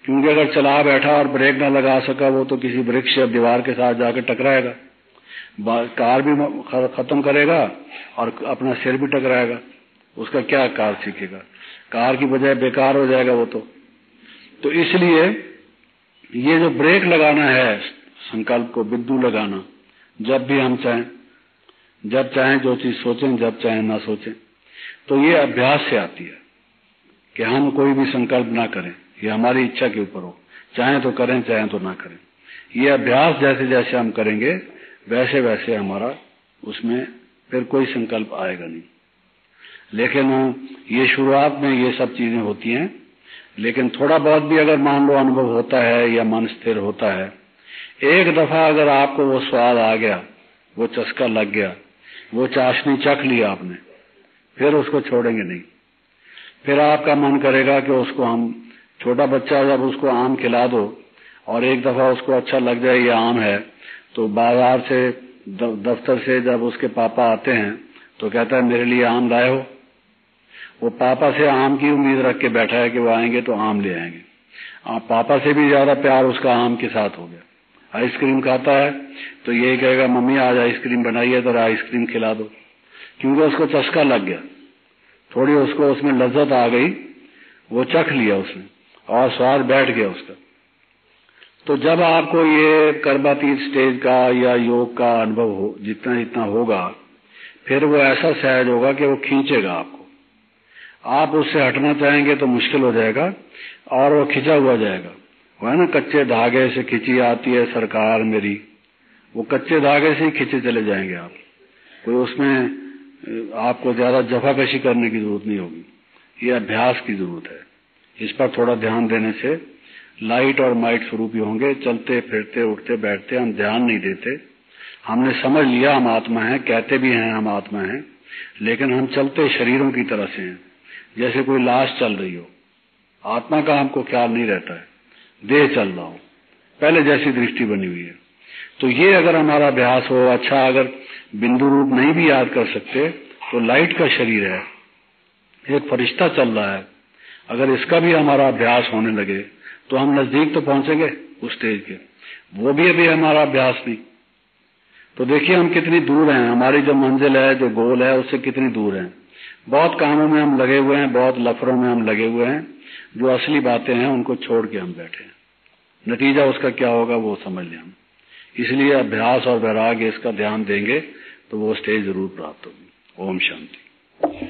क्योंकि अगर चला बैठा और ब्रेक ना लगा सका वो तो किसी वृक्ष या दीवार के साथ जाकर टकराएगा, कार भी खत्म करेगा और अपना सिर भी टकराएगा, उसका क्या कार सीखेगा, कार की बजाय बेकार हो जाएगा वो तो इसलिए ये जो ब्रेक लगाना है संकल्प को बिंदु लगाना, जब भी हम चाहें, जब चाहें जो चीज सोचें, जब चाहें ना सोचें, तो ये अभ्यास से आती है कि हम कोई भी संकल्प ना करें, ये हमारी इच्छा के ऊपर हो, चाहे तो करें चाहे तो ना करें। ये अभ्यास जैसे जैसे हम करेंगे वैसे वैसे हमारा उसमें फिर कोई संकल्प आएगा नहीं। लेकिन ये शुरुआत में ये सब चीजें होती हैं, लेकिन थोड़ा बहुत भी अगर मान लो अनुभव होता है या मन स्थिर होता है, एक दफा अगर आपको वो स्वाद आ गया, वो चस्का लग गया, वो चाशनी चख लिया आपने, फिर उसको छोड़ेंगे नहीं। फिर आपका मन करेगा कि उसको हम, छोटा बच्चा जब उसको आम खिला दो और एक दफा उसको अच्छा लग जाए ये आम है, तो बाजार से दफ्तर से जब उसके पापा आते हैं तो कहता है मेरे लिए आम लाए हो। वो पापा से आम की उम्मीद रख के बैठा है कि वो आएंगे तो आम ले आएंगे। पापा से भी ज्यादा प्यार उसका आम के साथ हो गया। आइसक्रीम खाता है तो यही कहेगा मम्मी आज आइसक्रीम बनाई है तो आइसक्रीम खिला दो, क्योंकि उसको चस्का लग गया, थोड़ी उसको उसमें लज्जत आ गई, वो चख लिया उसने और स्वाद बैठ गया उसका। तो जब आपको ये कर्मातीत स्टेज का या योग का अनुभव हो, जितना जितना होगा, फिर वो ऐसा सहज होगा कि वो खींचेगा आपको। आप उससे हटना चाहेंगे तो मुश्किल हो जाएगा और वो खिंचा हुआ जाएगा। वो है ना, कच्चे धागे से खिंची आती है सरकार मेरी, वो कच्चे धागे से ही खींचे चले जाएंगे आप। कोई उसमें आपको ज्यादा जफाकशी करने की जरूरत नहीं होगी, ये अभ्यास की जरूरत है। इस पर थोड़ा ध्यान देने से लाइट और माइट स्वरूप ही होंगे। चलते फिरते उठते बैठते हम ध्यान नहीं देते, हमने समझ लिया हम आत्मा हैं, कहते भी हैं हम आत्मा हैं, लेकिन हम चलते शरीरों की तरह से हैं, जैसे कोई लाश चल रही हो। आत्मा का हमको ख्याल नहीं रहता है, देह चल रहा हो, पहले जैसी दृष्टि बनी हुई है। तो ये अगर हमारा अभ्यास हो, अच्छा अगर बिंदु रूप नहीं भी याद कर सकते तो लाइट का शरीर है, एक फरिश्ता चल रहा है, अगर इसका भी हमारा अभ्यास होने लगे तो हम नजदीक तो पहुंचेंगे उस स्टेज के। वो भी अभी हमारा अभ्यास नहीं। तो देखिए हम कितनी दूर हैं, हमारी जो मंजिल है, जो गोल है, उससे कितनी दूर हैं। बहुत कामों में हम लगे हुए हैं, बहुत लफड़ों में हम लगे हुए हैं, जो असली बातें हैं उनको छोड़ के हम बैठे हैं। नतीजा उसका क्या होगा वो समझ लें हम। इसलिए अभ्यास और वैराग्य इसका ध्यान देंगे तो वो स्टेज जरूर प्राप्त होगी। ओम शांति।